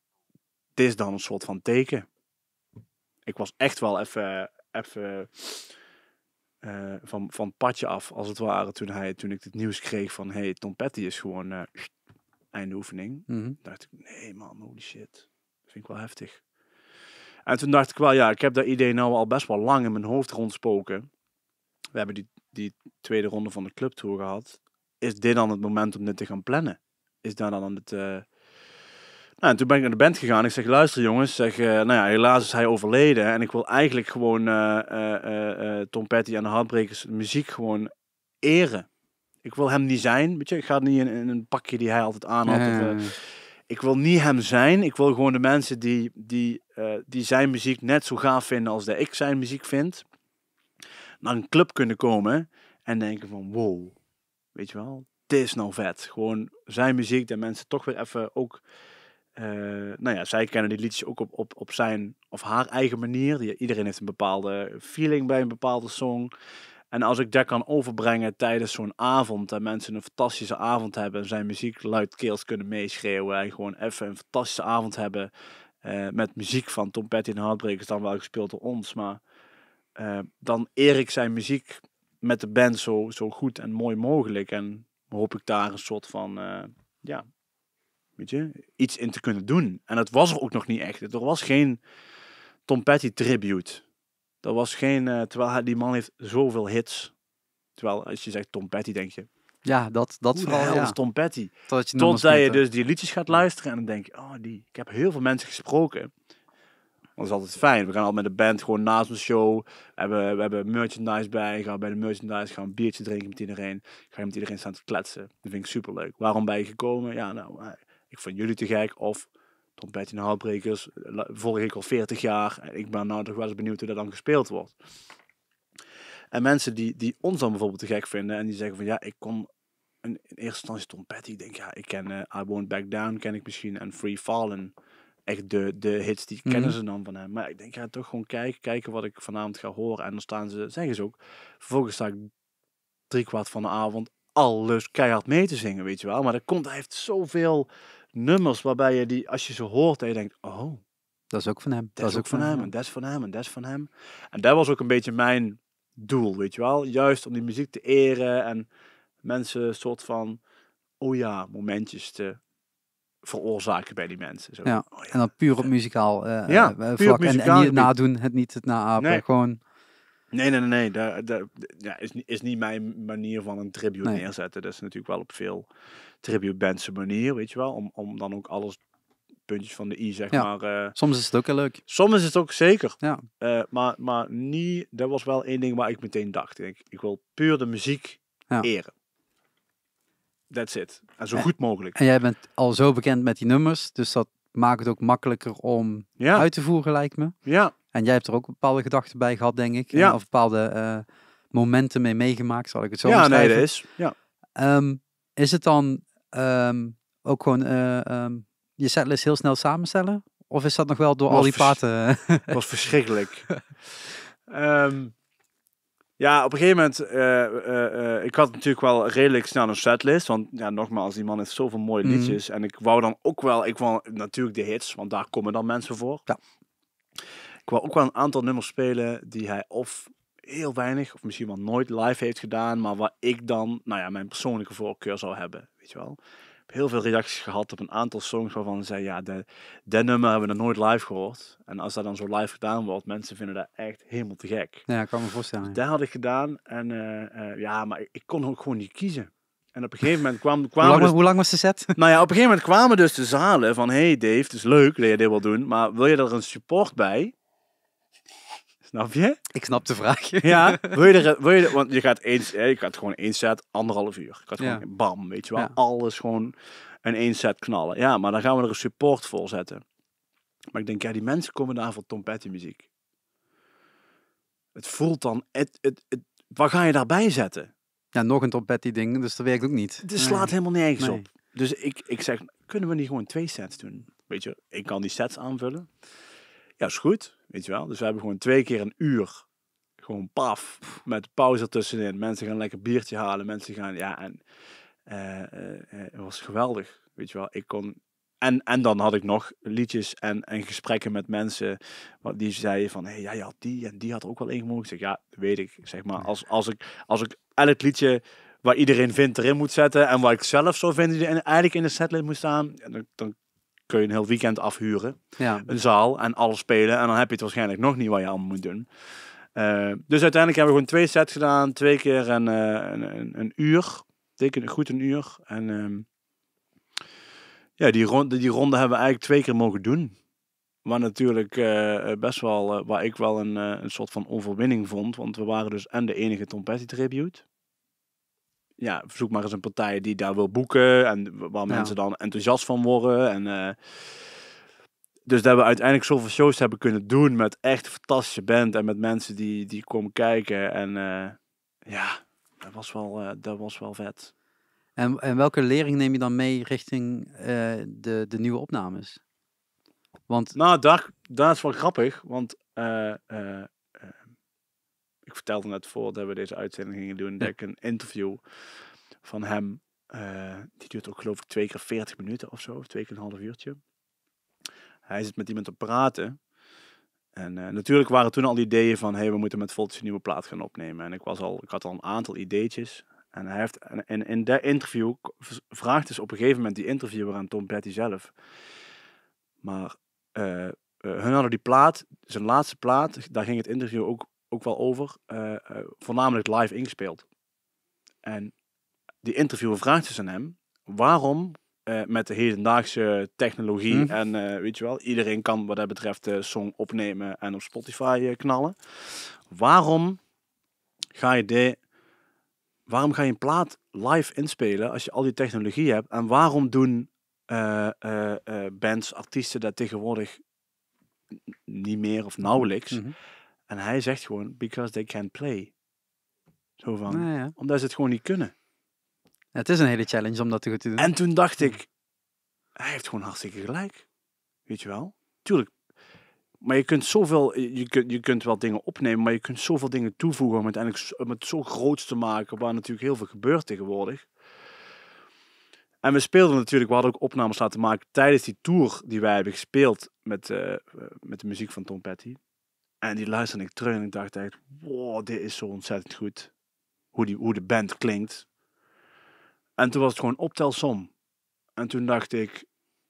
dit is dan een soort van teken. Ik was echt wel even van het padje af, als het ware, toen ik het nieuws kreeg van, Tom Petty is gewoon einde oefening. Mhm. Dacht ik, nee man, holy shit. Dat vind ik wel heftig. En toen dacht ik wel, ik heb dat idee nou al best wel lang in mijn hoofd rondspoken. We hebben die tweede ronde van de clubtour gehad. Is dit dan het moment om dit te gaan plannen? Is daar dan het... en toen ben ik naar de band gegaan. Ik zeg, luister jongens. Helaas is hij overleden. En ik wil eigenlijk gewoon Tom Petty en de Heartbreakers de muziek gewoon eren. Ik wil hem niet zijn. Weet je, ik ga niet in een pakje die hij altijd aan had. Ik wil niet hem zijn. Ik wil gewoon de mensen die zijn muziek net zo gaaf vinden als dat ik zijn muziek vind. Naar een club kunnen komen en denken van wow. Weet je wel, dit is nou vet. Gewoon zijn muziek, dat mensen toch weer even ook... zij kennen die liedjes ook op zijn of haar eigen manier. Iedereen heeft een bepaalde feeling bij een bepaalde song. En als ik dat kan overbrengen tijdens zo'n avond, en mensen een fantastische avond hebben en zijn muziek luidkeels kunnen meeschreeuwen en gewoon even een fantastische avond hebben met muziek van Tom Petty en Heartbreakers, dan wel gespeeld door ons, maar dan eer ik zijn muziek met de band zo goed en mooi mogelijk en hoop ik daar een soort van weet je, iets in te kunnen doen. En het was er ook nog niet echt. Er was geen Tom Petty tribute. Er was geen, terwijl die man heeft zoveel hits. Terwijl als je zegt Tom Petty, denk je, ja, dat vooral. is Tom Petty. Totdat je dus die liedjes gaat luisteren en dan denk je, ik heb heel veel mensen gesproken. Dat is altijd fijn. We gaan al met de band gewoon naast de show. We hebben merchandise bij. Gaan bij de merchandise, gaan een biertje drinken met iedereen. Ga je met iedereen staan te kletsen. Dat vind ik superleuk. Waarom ben je gekomen? Ja, nou, ik vond jullie te gek. Of Tom Petty en Heartbreakers. Volg ik al 40 jaar. En ik ben nou toch wel eens benieuwd hoe dat dan gespeeld wordt. En mensen die ons dan bijvoorbeeld te gek vinden. En die zeggen van ik kon in eerste instantie Tom Petty. Ik denk ik ken I Won't Back Down ken ik misschien. En Free Fallen. Echt de hits, die kennen ze dan van hem. Maar ik denk, toch gewoon kijken wat ik vanavond ga horen. En dan zeggen ze ook, vervolgens sta ik 3/4 van de avond alles keihard mee te zingen, weet je wel. Maar hij heeft zoveel nummers waarbij je als je ze hoort, en je denkt, dat is ook van hem. Dat is ook van hem, en dat is van hem, en dat is van hem. En dat was ook een beetje mijn doel, weet je wel. Juist om die muziek te eren en mensen een soort van, oh ja, momentjes te veroorzaken bij die mensen. Zo, Ja, oh en dan puur op vet. muzikaal Puur op vlak. En muzikaal niet het gebied. nadoen, het niet het naapen. Nee. Gewoon, Nee. Ja, is niet mijn manier van een tribute Nee. neerzetten. Dat is natuurlijk wel op veel tribute bands manier, weet je wel. Om dan ook alles puntjes van de i, zeg Ja. maar. soms is het ook heel leuk. Soms is het ook zeker. Ja. Maar niet, dat was wel één ding waar ik meteen dacht. Ik wil puur de muziek eren. That's it. En zo goed mogelijk. En jij bent al zo bekend met die nummers, dus dat maakt het ook makkelijker om uit te voeren, lijkt me. Ja. En jij hebt er ook bepaalde gedachten bij gehad, denk ik. Ja. Of bepaalde momenten mee meegemaakt, zal ik het zo Ja, omschrijven. nee, dat is. Ja. Is het dan ook gewoon je setlist heel snel samenstellen? Of is dat nog wel door al die platen? Was verschrikkelijk. Ja, op een gegeven moment, ik had natuurlijk wel redelijk snel een setlist. Want ja, nogmaals, die man heeft zoveel mooie liedjes. En ik wou dan ook wel, natuurlijk de hits, want daar komen dan mensen voor. Ja. Ik wou ook wel een aantal nummers spelen die hij of heel weinig, of misschien wel nooit live heeft gedaan. Maar waar ik dan, mijn persoonlijke voorkeur zou hebben, weet je wel. Ik heb heel veel reacties gehad op een aantal songs waarvan ze zeiden, ja, dat nummer hebben we nog nooit live gehoord. En als dat dan zo live gedaan wordt, mensen vinden dat echt helemaal te gek. Ja, ik kan me voorstellen. Dus dat had ik gedaan. En maar ik kon ook gewoon niet kiezen. En op een gegeven moment kwamen hoe lang was de set? Nou ja, op een gegeven moment kwamen dus de zalen van, hey Dave, het is leuk dat je dit wil doen, maar wil je er een support bij? Snap je? Ik snap de vraag. Ja, want je gaat gewoon één set, 1,5 uur. Ik had gewoon bam, weet je wel. Ja. Alles gewoon in één set knallen. Ja, maar dan gaan we er een support voor zetten. Maar ik denk, ja, die mensen komen daar voor Tom Petty muziek. Het voelt dan, wat ga je daarbij zetten? Ja, nog een Tom Petty ding, dus dat werkt ook niet. Het slaat helemaal nergens op. Dus ik zeg, kunnen we niet gewoon 2 sets doen? Weet je, ik kan die sets aanvullen. Ja, is goed, weet je wel. Dus we hebben gewoon 2 keer 1 uur. Gewoon paf, met pauze ertussenin. Mensen gaan lekker biertje halen. Mensen gaan, het was geweldig, weet je wel. Ik kon... En dan had ik nog liedjes en gesprekken met mensen die zeiden van, hey, jij had die en die had er ook wel in gemogen. Ik zeg, ja, weet ik. Zeg maar, als ik elk liedje waar iedereen vindt erin moet zetten en waar ik zelf zo vind die eigenlijk in de setlist moet staan, dan kun je een heel weekend afhuren. Ja. Een zaal en alles spelen en dan heb je het waarschijnlijk nog niet wat je allemaal moet doen. Dus uiteindelijk hebben we gewoon 2 sets gedaan, 2 keer een uur. Teken goed een uur. En die ronde hebben we eigenlijk 2 keer mogen doen. Maar natuurlijk best wel, waar ik wel een soort van overwinning vond. Want we waren dus en de enige Tom Petty tribute. Ja, zoek maar eens een partij die daar wil boeken. En waar mensen dan enthousiast van worden. En dus dat we uiteindelijk zoveel shows hebben kunnen doen met echt een fantastische band. En met mensen die komen kijken. En dat was wel vet. En welke lering neem je dan mee richting de nieuwe opnames? Want... Nou, dat is wel grappig. Want ik vertelde net voordat we deze uitzending gingen doen, dat ik een interview van hem, die duurt ook geloof ik 2 keer 40 minuten of zo, of 2 keer een half uurtje. Hij zit met iemand te praten. En natuurlijk waren toen al ideeën van, hey, we moeten met Voltage een nieuwe plaat gaan opnemen. En ik had al een aantal ideetjes. En hij heeft in dat interview vraagt dus op een gegeven moment die interviewer aan Tom Petty zelf. Maar hun hadden die plaat, zijn laatste plaat, daar ging het interview ook wel over, voornamelijk live ingespeeld. En die interviewer vraagt dus aan hem, waarom met de hedendaagse technologie en weet je wel, iedereen kan wat dat betreft de song opnemen en op Spotify knallen. Waarom ga je een plaat live inspelen als je al die technologie hebt? En waarom doen bands, artiesten dat tegenwoordig niet meer of nauwelijks? En hij zegt gewoon, because they can't play. Zo van, omdat ze het gewoon niet kunnen. Het is een hele challenge om dat te goed te doen. En toen dacht ik, hij heeft gewoon hartstikke gelijk. Weet je wel? Tuurlijk. Maar je kunt zoveel, je kunt wel dingen opnemen, maar je kunt zoveel dingen toevoegen om het zo groots te maken, waar natuurlijk heel veel gebeurt tegenwoordig. En we speelden natuurlijk, we hadden ook opnames laten maken tijdens die tour die wij hebben gespeeld met de muziek van Tom Petty. En die luisterde ik terug en ik dacht echt, wow, dit is zo ontzettend goed. Hoe de band klinkt. En toen was het gewoon optelsom. En toen dacht ik,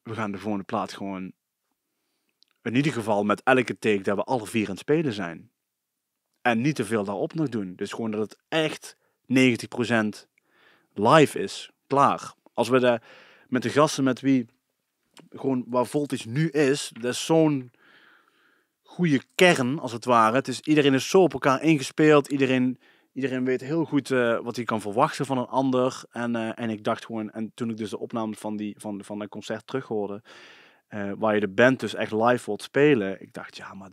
we gaan de volgende plaat gewoon, in ieder geval met elke take, dat we alle 4 aan het spelen zijn. En niet te veel daarop nog doen. Dus gewoon dat het echt 90% live is. Klaar. Als we met de gasten met wie, gewoon waar Voltage nu is, dat is zo'n goede kern, als het ware. Iedereen is zo op elkaar ingespeeld. Iedereen weet heel goed wat hij kan verwachten van een ander. En ik dacht gewoon, en toen ik dus de opname van dat concert terughoorde, waar je de band dus echt live wilt spelen, ik dacht, ja, maar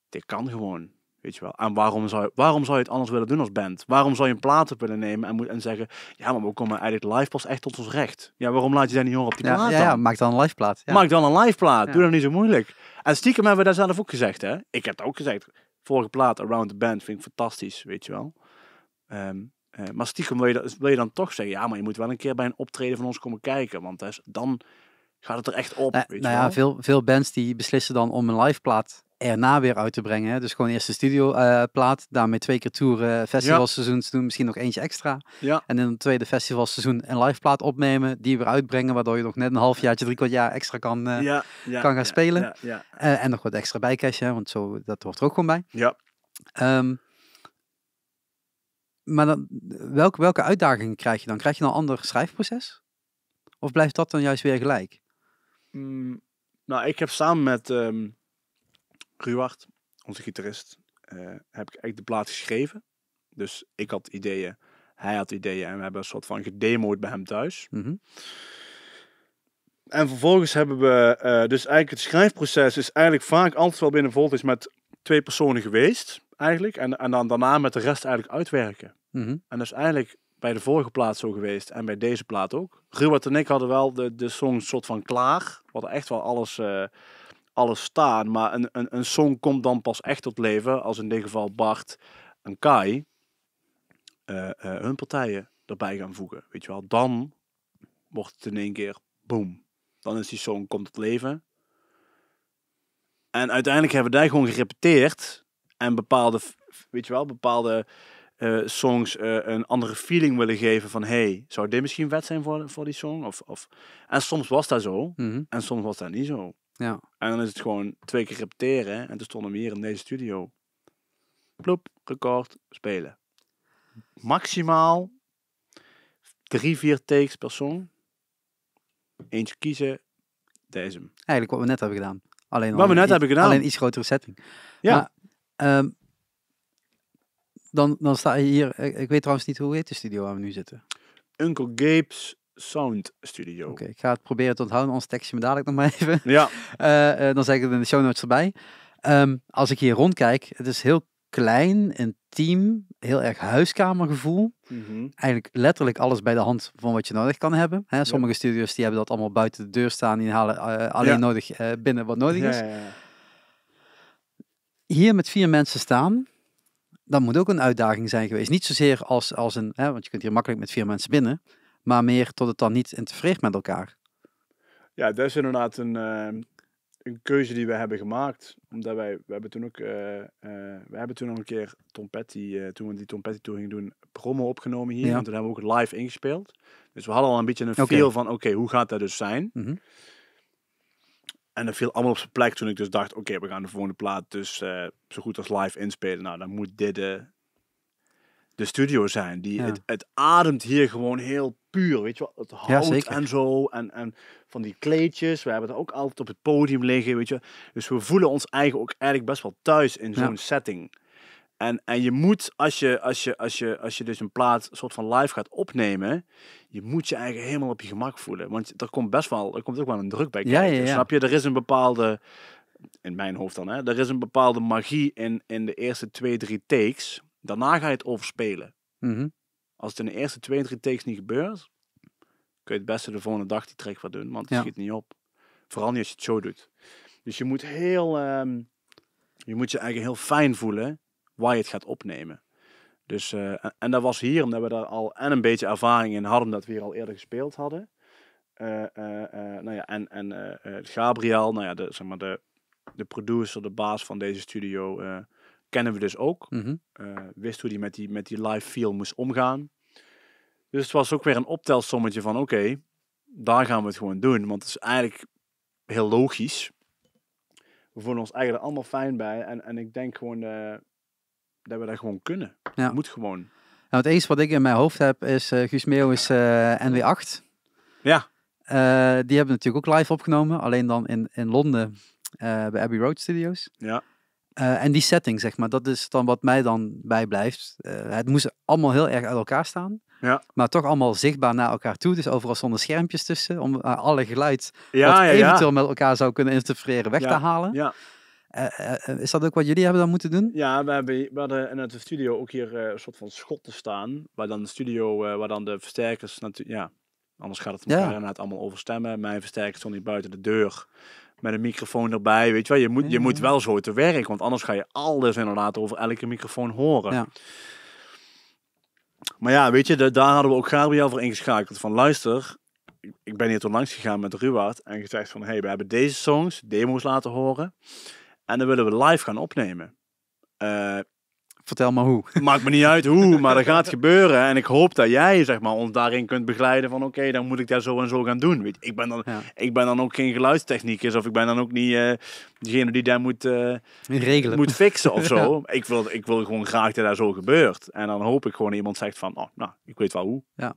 dit kan gewoon. Weet je wel. En waarom zou je het anders willen doen als band? Waarom zou je een plaat op willen nemen en zeggen, ja, maar we komen eigenlijk live pas echt tot ons recht. Ja, waarom laat je dat niet horen op die plaat dan? Ja, maak dan een live plaat. Ja. Maak dan een live plaat. Ja. Doe dat niet zo moeilijk. En stiekem hebben we dat zelf ook gezegd, hè. Ik heb het ook gezegd. Vorige plaat, Around the Band, vind ik fantastisch, weet je wel. Maar stiekem wil je dan toch zeggen, ja, maar je moet wel een keer bij een optreden van ons komen kijken. Want dan gaat het er echt op, weet je wel. Veel bands die beslissen dan om een live plaat erna weer uit te brengen. Hè? Dus gewoon eerst de studio plaat, daarmee 2 keer toeren, festivalseizoen doen, misschien nog eentje extra. Ja. En in het tweede festivalseizoen een live plaat opnemen, die weer uitbrengen, waardoor je nog net een halfjaartje, 3/4 jaar extra kan gaan spelen. Ja. En nog wat extra bijcashen, want dat hoort er ook gewoon bij. Ja. Maar dan, welke uitdagingen krijg je dan? Krijg je dan een ander schrijfproces? Of blijft dat dan juist weer gelijk? Nou, ik heb samen met Ruwart, onze gitarist, heb ik eigenlijk de plaat geschreven. Dus ik had ideeën, hij had ideeën en we hebben een soort van gedemoed bij hem thuis. Mm-hmm. En vervolgens hebben we, dus eigenlijk het schrijfproces is eigenlijk vaak altijd wel binnen Voltage met 2 personen geweest, eigenlijk. En dan daarna met de rest eigenlijk uitwerken. Mm-hmm. En dat is eigenlijk bij de vorige plaat zo geweest en bij deze plaat ook. Ruwart en ik hadden wel de song soort van klaar. We hadden echt wel alles staan, maar een song komt dan pas echt tot leven als in dit geval Bart en Kai hun partijen erbij gaan voegen. Weet je wel, dan wordt het in één keer boom. Dan is die song komt tot leven. En uiteindelijk hebben we daar gewoon gerepeteerd en bepaalde songs een andere feeling willen geven van hey, zou dit misschien vet zijn voor die song? En soms was dat zo en soms was dat niet zo. Ja. En dan is het gewoon 2 keer repeteren en toen stonden we hier in deze studio. Ploep, record, spelen. Maximaal 3-4 takes per song. Eentje kiezen, deze. Eigenlijk wat we net hebben gedaan. Alleen iets grotere setting. Ja. Maar, dan sta je hier, ik weet trouwens niet hoe heet de studio waar we nu zitten. Uncle Gabe's Sound Studio. Oké, ik ga het proberen te onthouden, anders tekst je me dadelijk nog maar even. Ja. Dan zeg ik het in de show notes erbij. Als ik hier rondkijk, het is heel klein, intiem, heel erg huiskamergevoel. Eigenlijk letterlijk alles bij de hand van wat je nodig kan hebben. Hè, sommige studios die hebben dat allemaal buiten de deur staan, die halen alleen nodig binnen wat nodig is. Ja. Hier met 4 mensen staan, dat moet ook een uitdaging zijn geweest. Niet zozeer als een, want je kunt hier makkelijk met 4 mensen binnen, maar meer tot het dan niet interfereert met elkaar. Ja, dat is inderdaad een keuze die we hebben gemaakt. Omdat we hebben toen ook, we hebben toen nog een keer Tom Petty, toen we die Tom Petty tour gingen doen, promo opgenomen hier. Ja. En toen hebben we ook live ingespeeld. Dus we hadden al een beetje een feel van, oké, hoe gaat dat dus zijn? Mm-hmm. En dat viel allemaal op zijn plek toen ik dus dacht, oké, we gaan de volgende plaat dus zo goed als live inspelen. Nou, dan moet dit de studio zijn. Het ademt hier gewoon heel puur, weet je wel. Het hout en zo. En van die kleedjes. We hebben het ook altijd op het podium liggen, weet je. Dus we voelen ons eigenlijk best wel thuis in zo'n setting. En je moet, als je dus een plaat soort van live gaat opnemen, je moet je eigen helemaal op je gemak voelen. Want er komt ook wel een druk bij kijken. Ja. Snap je? Er is een bepaalde, in mijn hoofd dan, er is een bepaalde magie in de eerste 2-3 takes. Daarna ga je het overspelen. Mm-hmm. Als het in de eerste 2-3 takes niet gebeurt, kun je het beste de volgende dag die track wat doen, want het schiet niet op. Vooral niet als je het zo doet. Dus je moet je moet je eigen heel fijn voelen waar je het gaat opnemen. Dus, en dat was hier, omdat we daar al een beetje ervaring in hadden, dat we hier al eerder gespeeld hadden. Gabriel, de producer, de baas van deze studio, kennen we dus ook. Mhm. Wist hoe hij met die live feel moest omgaan. Dus het was ook weer een optelsommetje van oké, daar gaan we het gewoon doen. Want het is eigenlijk heel logisch. We voelen ons eigenlijk er allemaal fijn bij. En ik denk gewoon dat we dat gewoon kunnen. Ja. Het moet gewoon. Nou, het enige wat ik in mijn hoofd heb is Guus Meeuwis NW8. Ja. Die hebben natuurlijk ook live opgenomen. Alleen dan in Londen bij Abbey Road Studios. Ja. En die setting, zeg maar, dat is dan wat mij dan bijblijft. Het moest allemaal heel erg uit elkaar staan. Ja. Maar toch allemaal zichtbaar naar elkaar toe. Dus overal stonden schermpjes tussen. Om alle geluid Ja, wat ja, eventueel met elkaar zou kunnen interfereren weg te halen. Ja. Is dat ook wat jullie hebben dan moeten doen? Ja, we hadden in het studio ook hier een soort van schotten staan. Waar dan de studio, waar dan de versterkers natuurlijk, ja, anders gaat het elkaar inderdaad allemaal overstemmen. Mijn versterker stond niet buiten de deur met een microfoon erbij. Weet je wel, je moet wel zo te werk, want anders ga je alles inderdaad over elke microfoon horen. Ja. Maar ja, weet je, daar hadden we ook Gabriel voor ingeschakeld. Van luister, ik ben hier toen langs gegaan met Ruwaard en gezegd van, hey, we hebben deze songs, demo's laten horen. En dan willen we live gaan opnemen. Vertel maar hoe. Maakt me niet uit hoe, maar dat gaat gebeuren. En ik hoop dat jij, zeg maar, ons daarin kunt begeleiden van oké, dan moet ik dat zo en zo gaan doen. Weet je, ik ben dan ook geen geluidstechnicus of ik ben dan ook niet degene die dat moet fixen of zo. Ik wil gewoon graag dat dat zo gebeurt. En dan hoop ik gewoon iemand zegt van, oh, nou, ik weet wel hoe. Ja.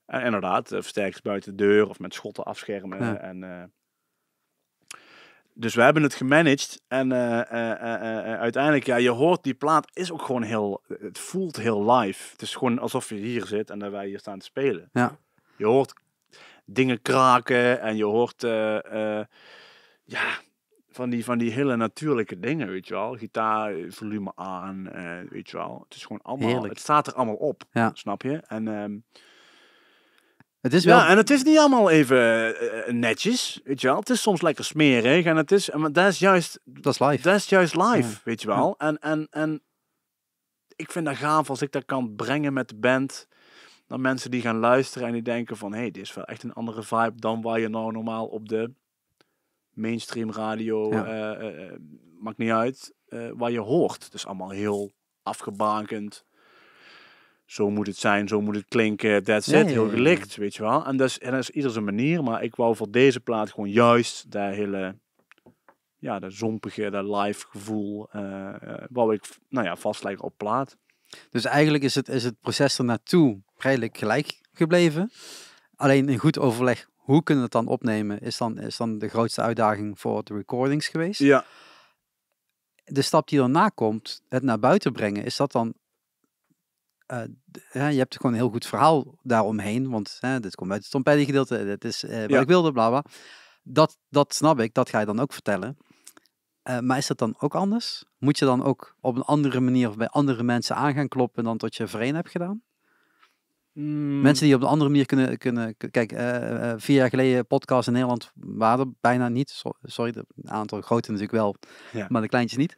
En inderdaad, versterkers buiten de deur of met schotten afschermen. Ja. En dus we hebben het gemanaged en uiteindelijk, ja, je hoort die plaat is ook gewoon het voelt heel live. Het is gewoon alsof je hier zit en dat wij hier staan te spelen. Ja. Je hoort dingen kraken en je hoort, ja, van die hele natuurlijke dingen, weet je wel. Gitaar, volume aan, weet je wel. Het is gewoon allemaal, heerlijk. Het staat er allemaal op, Ja. snap je? En het is wel... ja, en het is niet allemaal even netjes, weet je wel. Het is soms lekker smerig en maar dat is juist live. Dat is juist live, Ja. weet je wel. En ik vind dat gaaf als ik dat kan brengen met de band. Dan mensen die gaan luisteren en die denken van, hey, dit is wel echt een andere vibe dan waar je nou normaal op de mainstream radio, maakt niet uit, waar je hoort. Het is allemaal heel afgebakend. Zo moet het zijn, zo moet het klinken, that's it, heel gelikt, weet je wel. En dat is ieder zijn manier, maar ik wou voor deze plaat gewoon juist dat hele, ja, dat zompige, dat live gevoel, wou ik, vastleggen op plaat. Dus eigenlijk is het proces er naartoe redelijk gelijk gebleven. Alleen in goed overleg, hoe kunnen we het dan opnemen, is dan de grootste uitdaging voor de recordings geweest. Ja. De stap die daarna komt, het naar buiten brengen, is dat dan... je hebt gewoon een heel goed verhaal daaromheen, want dit komt uit het Tom Petty gedeelte, dit is wat ik wilde, bla bla. Dat snap ik, dat ga je dan ook vertellen. Maar is dat dan ook anders? Moet je dan ook op een andere manier of bij andere mensen aan gaan kloppen dan tot je voorheen hebt gedaan? Mensen die op een andere manier kunnen kijk, 4 jaar geleden podcasts in Nederland waren er bijna niet. Sorry, een aantal grote natuurlijk wel, maar de kleintjes niet.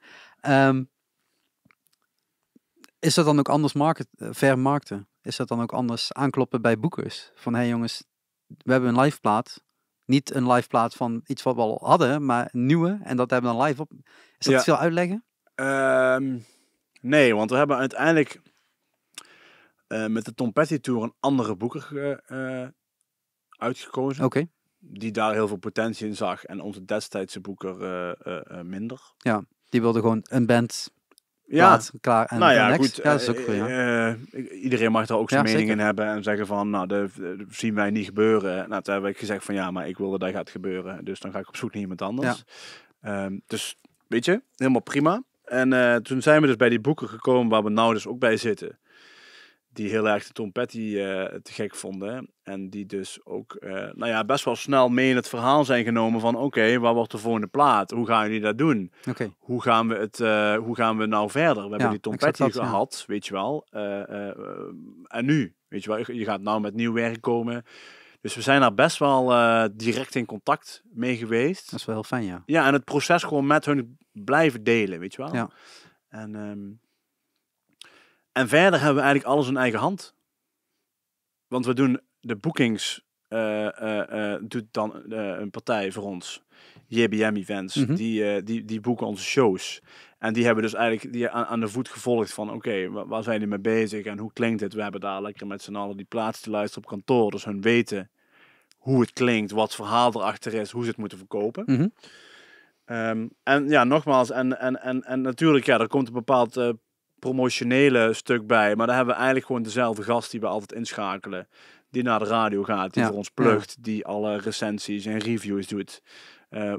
Is dat dan ook anders vermarkten? Is dat dan ook anders aankloppen bij boekers? Van, hey jongens, we hebben een live plaat. Niet een live plaat van iets wat we al hadden, maar een nieuwe. En dat hebben we dan live op. Is dat te veel uitleggen? Nee, want we hebben uiteindelijk met de Tom Petty Tour een andere boeker uitgekozen. Oké. Die daar heel veel potentie in zag. En onze destijdse boeker minder. Ja, die wilde gewoon een band... Ja, klaar. En nou ja, next. goed. Ja, dat is ook goed, iedereen mag daar ook zijn mening zeker in hebben en zeggen van, nou, dat zien wij niet gebeuren. Nou, toen heb ik gezegd van, ja, maar ik wil dat gaat gebeuren. Dus dan ga ik op zoek naar iemand anders. Ja. Dus, weet je, helemaal prima. En toen zijn we dus bij die boeken gekomen waar we nou dus ook bij zitten. Die heel erg de Tom Petty te gek vonden. En die dus ook best wel snel mee in het verhaal zijn genomen van oké, waar wordt de volgende plaat? Hoe gaan jullie dat doen? Okay. Hoe gaan we nou verder? We hebben die Tom Petty gehad, weet je wel. En nu, weet je wel, je gaat nou met nieuw werk komen. Dus we zijn daar best wel direct in contact mee geweest. Dat is wel heel fijn, ja. Ja, en het proces gewoon met hun blijven delen, weet je wel. Ja. En verder hebben we eigenlijk alles in eigen hand. Want we doen de bookings, doet dan een partij voor ons JBM Events. Mhm. Die boeken onze shows. En die hebben dus eigenlijk aan de voet gevolgd van oké, waar zijn die mee bezig en hoe klinkt het? We hebben daar lekker met z'n allen die plaats te luisteren op kantoor. Dus hun weten hoe het klinkt, wat het verhaal erachter is, hoe ze het moeten verkopen. Mhm. En ja, nogmaals, en natuurlijk, ja, er komt een bepaald promotionele stuk bij. Maar daar hebben we eigenlijk gewoon dezelfde gast die we altijd inschakelen. Die naar de radio gaat, die Ja, voor ons plugt, die alle recensies en reviews doet.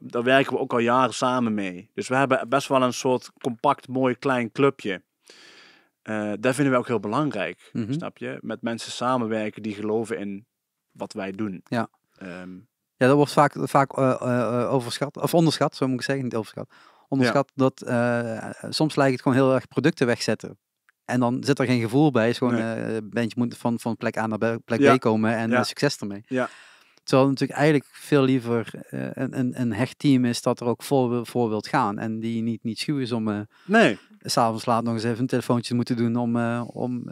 Daar werken we ook al jaren samen mee. Dus we hebben best wel een soort compact, mooi, klein clubje. Dat vinden we ook heel belangrijk, Mhm. snap je? Met mensen samenwerken die geloven in wat wij doen. Ja. Ehm, Ja, dat wordt vaak overschat, of onderschat, zo moet ik zeggen, niet overschat. Onderschat dat soms lijkt het gewoon heel erg producten wegzetten. En dan zit er geen gevoel bij. Is gewoon een bandje moet van plek A naar plek B komen en succes ermee. Ja. Terwijl het natuurlijk eigenlijk veel liever een hecht team is dat er ook voor wilt gaan. En die niet schuw is om Nee. 's avonds laat nog eens even een telefoontje te moeten doen om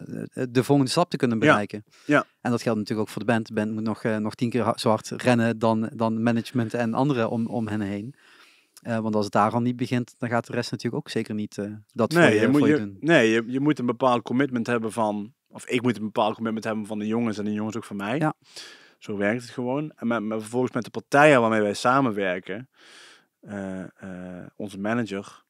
de volgende stap te kunnen bereiken. Ja. En dat geldt natuurlijk ook voor de band. De band moet nog 10 keer zo hard rennen dan management en anderen om hen heen. Want als het daar al niet begint, dan gaat de rest natuurlijk ook zeker niet dat voor je doen. Nee, je moet een bepaald commitment hebben van... Of ik moet een bepaald commitment hebben van de jongens en de jongens ook van mij. Ja. Zo werkt het gewoon. En vervolgens met de partijen waarmee wij samenwerken... onze manager,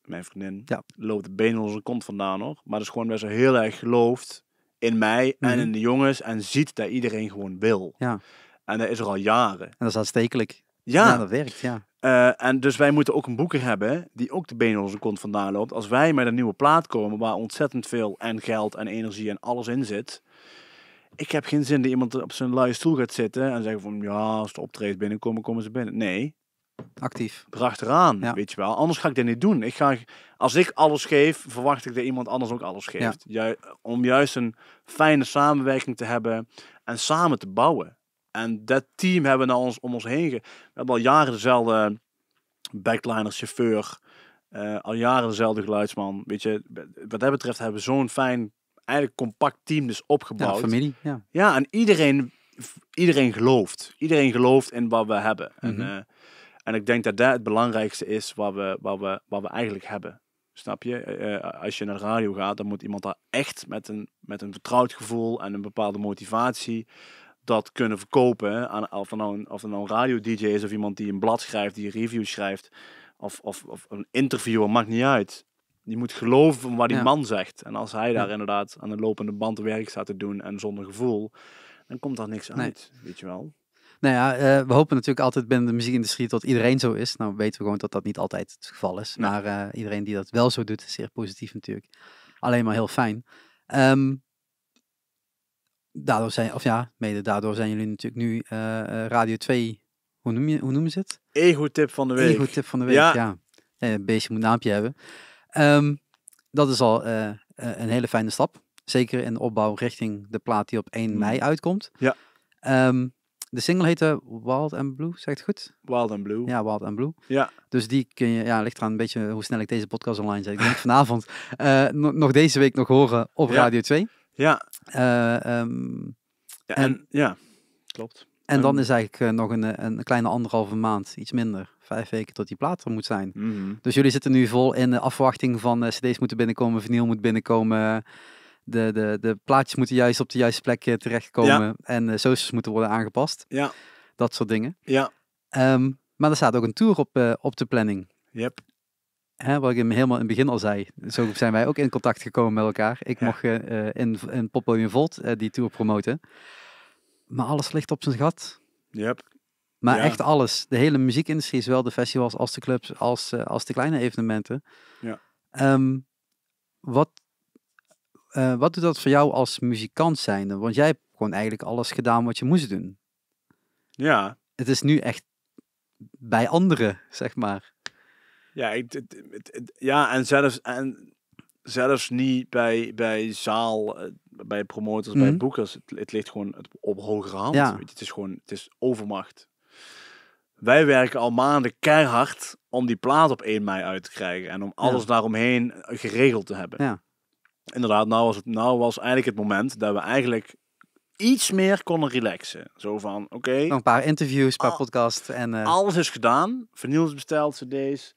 mijn vriendin, loopt de benen onder zijn kont vandaan nog. Maar dat is gewoon best wel heel erg gelooft in mij en in de jongens. En ziet dat iedereen gewoon wil. Ja. En dat is er al jaren. En dat is aanstekelijk. Ja, dat werkt, ja. En dus wij moeten ook een boeker hebben die ook de benen onder zijn kont vandaan loopt. Als wij met een nieuwe plaat komen waar ontzettend veel en geld en energie en alles in zit. Ik heb geen zin dat iemand op zijn luie stoel gaat zitten en zeggen van ja, als de optreedt binnenkomen, komen ze binnen. Nee. Actief. Erachteraan, weet je wel. Anders ga ik dit niet doen. Als ik alles geef, verwacht ik dat iemand anders ook alles geeft. Om juist een fijne samenwerking te hebben en samen te bouwen. En dat team hebben we om ons heen. We hebben al jaren dezelfde backliner, chauffeur. Al jaren dezelfde geluidsman. Weet je, wat dat betreft hebben we zo'n fijn, eigenlijk compact team dus opgebouwd. Ja, familie. Ja, en iedereen gelooft. Iedereen gelooft in wat we hebben. Mm-hmm. En ik denk dat dat het belangrijkste is wat we eigenlijk hebben. Snap je? Als je naar de radio gaat, dan moet iemand daar echt met een vertrouwd gevoel en een bepaalde motivatie dat kunnen verkopen aan of er nou een radio-dj is of iemand die een blad schrijft, die reviews schrijft of een interviewer, maakt niet uit. Je moet geloven van wat die man zegt. En als hij daar inderdaad aan de lopende band werk staat te doen en zonder gevoel, dan komt daar niks uit, weet je wel. Nou ja, we hopen natuurlijk altijd binnen de muziekindustrie dat iedereen zo is. Nou weten we gewoon dat dat niet altijd het geval is. Nee. Maar iedereen die dat wel zo doet, is zeer positief natuurlijk. Alleen maar heel fijn. Daardoor zijn jullie natuurlijk nu Radio 2, hoe noemen ze het? Ego-tip van de week. Ego-tip van de week, ja. Een beetje moet een naampje hebben. Dat is al een hele fijne stap. Zeker in de opbouw richting de plaat die op 1 mei uitkomt. Ja. De single heette Wild and Blue, zegt het goed? Wild and Blue. Ja, Wild and Blue. Ja. Dus die kun je, ligt eraan een beetje hoe snel ik deze podcast online zet. Ik denk vanavond nog deze week nog horen op Radio 2. Ja. Klopt. En dan is eigenlijk nog een kleine 1,5 maand, iets minder, 5 weken tot die plaat er moet zijn. Mm-hmm. Dus jullie zitten nu vol in de afwachting van cd's moeten binnenkomen, vinyl moet binnenkomen. De plaatjes moeten juist op de juiste plek terechtkomen. En socials moeten worden aangepast. Ja. Dat soort dingen. Ja. Maar er staat ook een tour op de planning. Yep. Wat ik helemaal in het begin al zei. Zo zijn wij ook in contact gekomen met elkaar. Ik mocht in Poppodium Volt die tour promoten. Maar alles ligt op zijn gat. Yep. Maar echt alles. De hele muziekindustrie, zowel de festivals als de clubs, als de kleine evenementen. Ja. Wat doet dat voor jou als muzikant zijnde? Want jij hebt gewoon eigenlijk alles gedaan wat je moest doen. Ja. Het is nu echt bij anderen, zeg maar. Ja, en zelfs niet bij zaal, bij promotors, bij boekers. Het ligt gewoon op hogere hand. Ja. Weet je, het is overmacht. Wij werken al maanden keihard om die plaat op 1 mei uit te krijgen. En om alles daaromheen geregeld te hebben. Ja. Inderdaad, nou was eigenlijk het moment dat we eigenlijk iets meer konden relaxen. Zo van, oké, Nog een paar interviews, een paar podcasts. En, alles is gedaan. Vinyls besteld, cd's,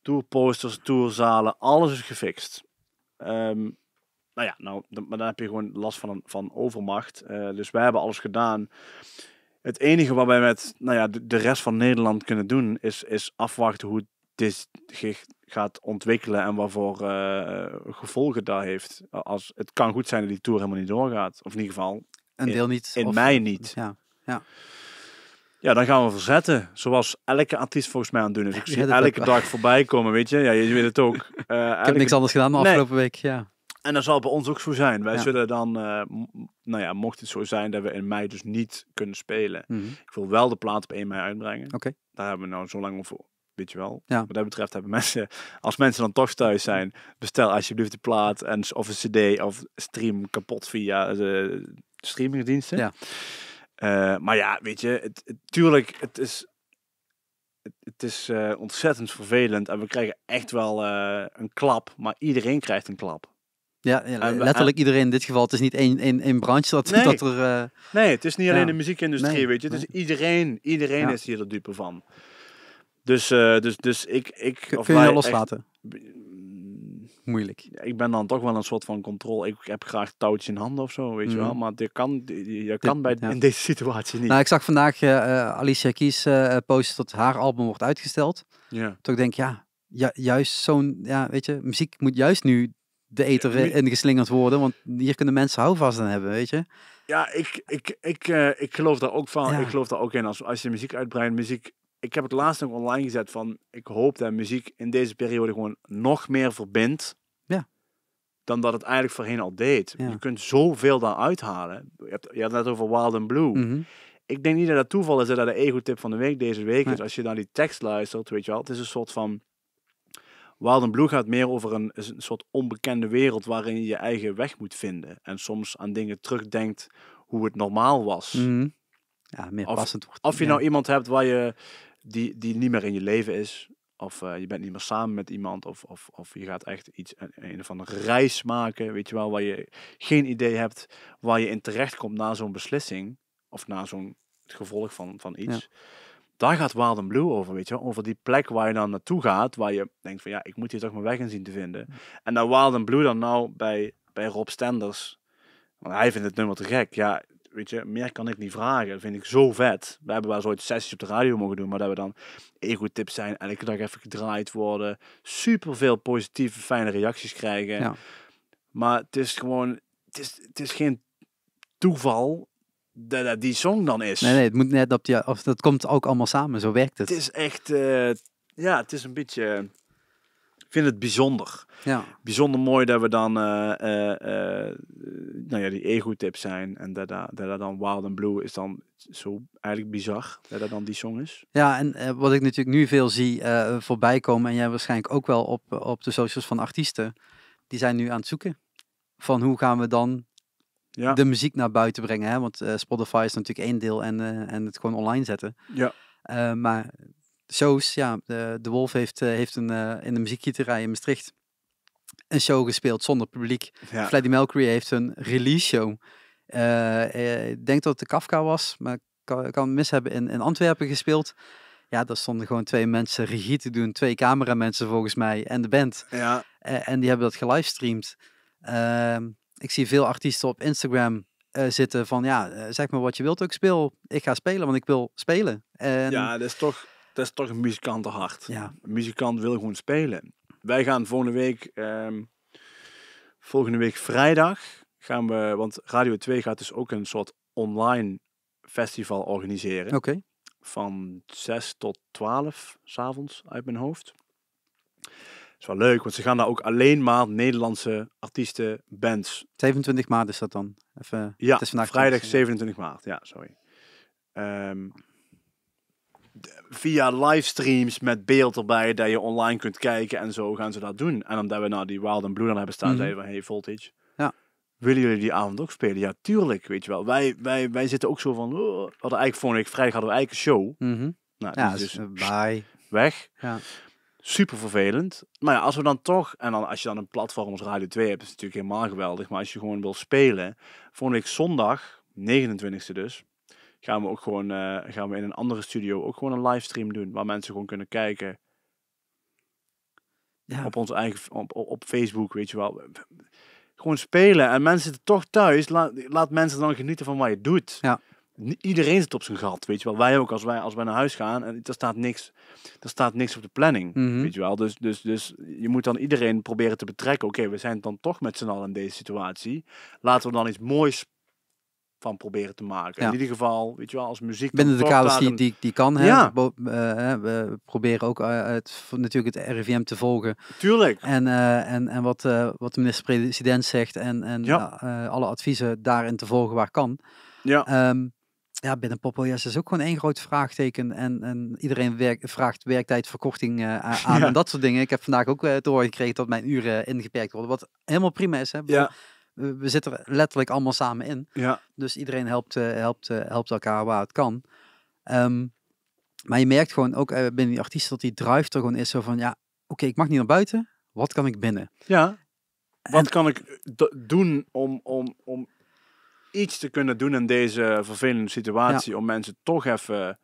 tourposters, tourzalen, alles is gefixt. Maar dan heb je gewoon last van overmacht. Dus wij hebben alles gedaan. Het enige wat wij met de rest van Nederland kunnen doen, is afwachten hoe dit gaat ontwikkelen en wat voor gevolgen dat heeft. Het kan goed zijn dat die tour helemaal niet doorgaat. Of in ieder geval een deel niet. In mei niet. Ja, dan gaan we verzetten. Zoals elke artiest volgens mij aan het doen is. Ik zie elke dag voorbij komen, weet je. Ja, je weet het ook. Ik heb niks anders gedaan de afgelopen week, ja. En dat zal bij ons ook zo zijn. Wij zullen dan, mocht het zo zijn dat we in mei dus niet kunnen spelen. Ik wil wel de plaat op 1 mei uitbrengen. Daar hebben we nou zo lang over, weet je wel. Ja. Wat dat betreft hebben mensen, als mensen dan toch thuis zijn, bestel alsjeblieft de plaat of een cd of stream kapot via de streamingdiensten. Ja. Maar ja, weet je, tuurlijk, het is ontzettend vervelend en we krijgen echt wel een klap, maar iedereen krijgt een klap. Ja, letterlijk iedereen in dit geval. Het is niet één branche dat er... Nee, het is niet alleen de muziekindustrie, weet je. Het is iedereen is hier de dupe van. Dus ik... Kun je loslaten? Moeilijk. Ik ben dan toch wel een soort van controle. Ik heb graag touwtje in handen of zo, weet je wel. Maar je kan in deze situatie niet. Nou, ik zag vandaag Alicia Keys posten dat haar album wordt uitgesteld. Ja. Toen ik denk, juist zo'n... weet je, muziek moet juist nu de ether ingeslingerd worden, want hier kunnen mensen houvast aan hebben, weet je. Ja, ik geloof daar ook van. Ja. Ik geloof daar ook in. Als je muziek uitbreidt, ik heb het laatst nog online gezet van, ik hoop dat muziek in deze periode gewoon nog meer verbindt. Ja. Dan dat het eigenlijk voorheen al deed. Ja. Je kunt zoveel daar uithalen. Je had het net over Wild and Blue. Mm-hmm. Ik denk niet dat het toeval is dat de ego-tip van de week deze week is. Als je naar die tekst luistert, weet je wel. Het is een soort van... Wild and Blue gaat meer over een soort onbekende wereld waarin je je eigen weg moet vinden. En soms aan dingen terugdenkt hoe het normaal was. Mm-hmm. Ja, meer passend wordt. Of je nou iemand hebt waar je die niet meer in je leven is. Of je bent niet meer samen met iemand. Of je gaat echt een of andere reis maken. Weet je wel, waar je geen idee hebt waar je in terecht komt na zo'n beslissing. Of na zo'n gevolg van iets. Ja. Daar gaat Wild and Blue over, weet je wel. Over die plek waar je dan naartoe gaat. Waar je denkt van ik moet hier toch mijn weg in zien te vinden. En dan Wild and Blue dan nou bij Rob Stenders. Want hij vindt het nummer te gek. Ja, weet je, meer kan ik niet vragen. Dat vind ik zo vet. We hebben wel zoiets sessies op de radio mogen doen. Maar dat we dan ego-tips zijn. Elke dag even gedraaid worden. Super veel positieve, fijne reacties krijgen. Ja. Maar het is gewoon... Het is geen toeval dat die song dan is. Nee, het moet net dat komt ook allemaal samen. Zo werkt het. Het is echt... het is een beetje... Ik vind het bijzonder. Ja. Bijzonder mooi dat we dan die ego-tips zijn. En dat dan Wild and Blue is dan zo eigenlijk bizar. Dat dan die song is. Ja, en wat ik natuurlijk nu veel zie voorbij komen. En jij waarschijnlijk ook wel op de socials van artiesten. Die zijn nu aan het zoeken. Van hoe gaan we dan de muziek naar buiten brengen. Hè? Want Spotify is natuurlijk één deel. En het gewoon online zetten. Ja. Maar... shows, de Wolf heeft in de muziekgieterij in Maastricht een show gespeeld zonder publiek. Ja. Freddie Mercury heeft een release show. Ik denk dat het de Kafka was, maar ik kan het mis hebben in Antwerpen gespeeld. Ja, daar stonden gewoon 2 mensen regie te doen, 2 cameramensen volgens mij en de band. Ja. En die hebben dat gelivestreamd. Ik zie veel artiesten op Instagram zitten van zeg maar wat je wilt, ook speel. Ik ga spelen, want ik wil spelen. En... ja, dat is toch een muzikantenhart. Ja. Een muzikant wil gewoon spelen. Wij gaan volgende week vrijdag gaan we, want Radio 2 gaat dus ook een soort online festival organiseren. Oké. Van 6 tot 12 s'avonds uit mijn hoofd. Dat is wel leuk, want ze gaan daar ook alleen maar Nederlandse artiesten, bands. 27 maart is dat dan? Even, ja, het is vandaag vrijdag 27 maart. Ja, sorry. Via livestreams met beeld erbij, dat je online kunt kijken en zo gaan ze dat doen. En omdat we nou die Wild and Blue dan hebben staan, zeiden we, hey Voltage, willen jullie die avond ook spelen? Ja, tuurlijk, weet je wel. Wij zitten ook zo van, we hadden eigenlijk vorige week vrijdag hadden we eigenlijk een show. Mm-hmm. Nou, dus bye. Weg. Ja. Super vervelend. Maar ja, als we dan toch, en dan als je dan een platform als Radio 2 hebt, is het natuurlijk helemaal geweldig. Maar als je gewoon wil spelen, volgende week zondag 29e dus, gaan we ook gewoon gaan we in een andere studio ook gewoon een livestream doen. Waar mensen gewoon kunnen kijken Ja. op onze eigen, op Facebook, weet je wel. Gewoon spelen en mensen zitten toch thuis. Laat mensen dan genieten van wat je doet. Ja. Iedereen zit op zijn gat, weet je wel. Wij ook, als wij naar huis gaan en er staat niks op de planning, weet je wel. Dus je moet dan iedereen proberen te betrekken. Oké, we zijn dan toch met z'n allen in deze situatie. Laten we dan iets moois van proberen te maken. Ja. In ieder geval, weet je wel, als muziek... Binnen de dan toch kaders daar die kan. Hè? Ja. We proberen ook natuurlijk het RIVM te volgen. Tuurlijk. En wat de minister-president zegt en Ja. alle adviezen daarin te volgen waar kan. Ja. Ja, binnen PopOS is ook gewoon één groot vraagteken. En iedereen vraagt werktijdverkorting aan Ja. en dat soort dingen. Ik heb vandaag ook te horen gekregen dat mijn uren ingeperkt worden. Wat helemaal prima is. Hè? Ja. We zitten er letterlijk allemaal samen in. Ja. Dus iedereen helpt elkaar waar het kan. Maar je merkt gewoon ook binnen die artiesten dat die drive er gewoon is. Zo van, ja, oké, ik mag niet naar buiten. Wat kan ik binnen? Ja. Wat kan ik doen om iets te kunnen doen in deze vervelende situatie? Ja. Om mensen toch even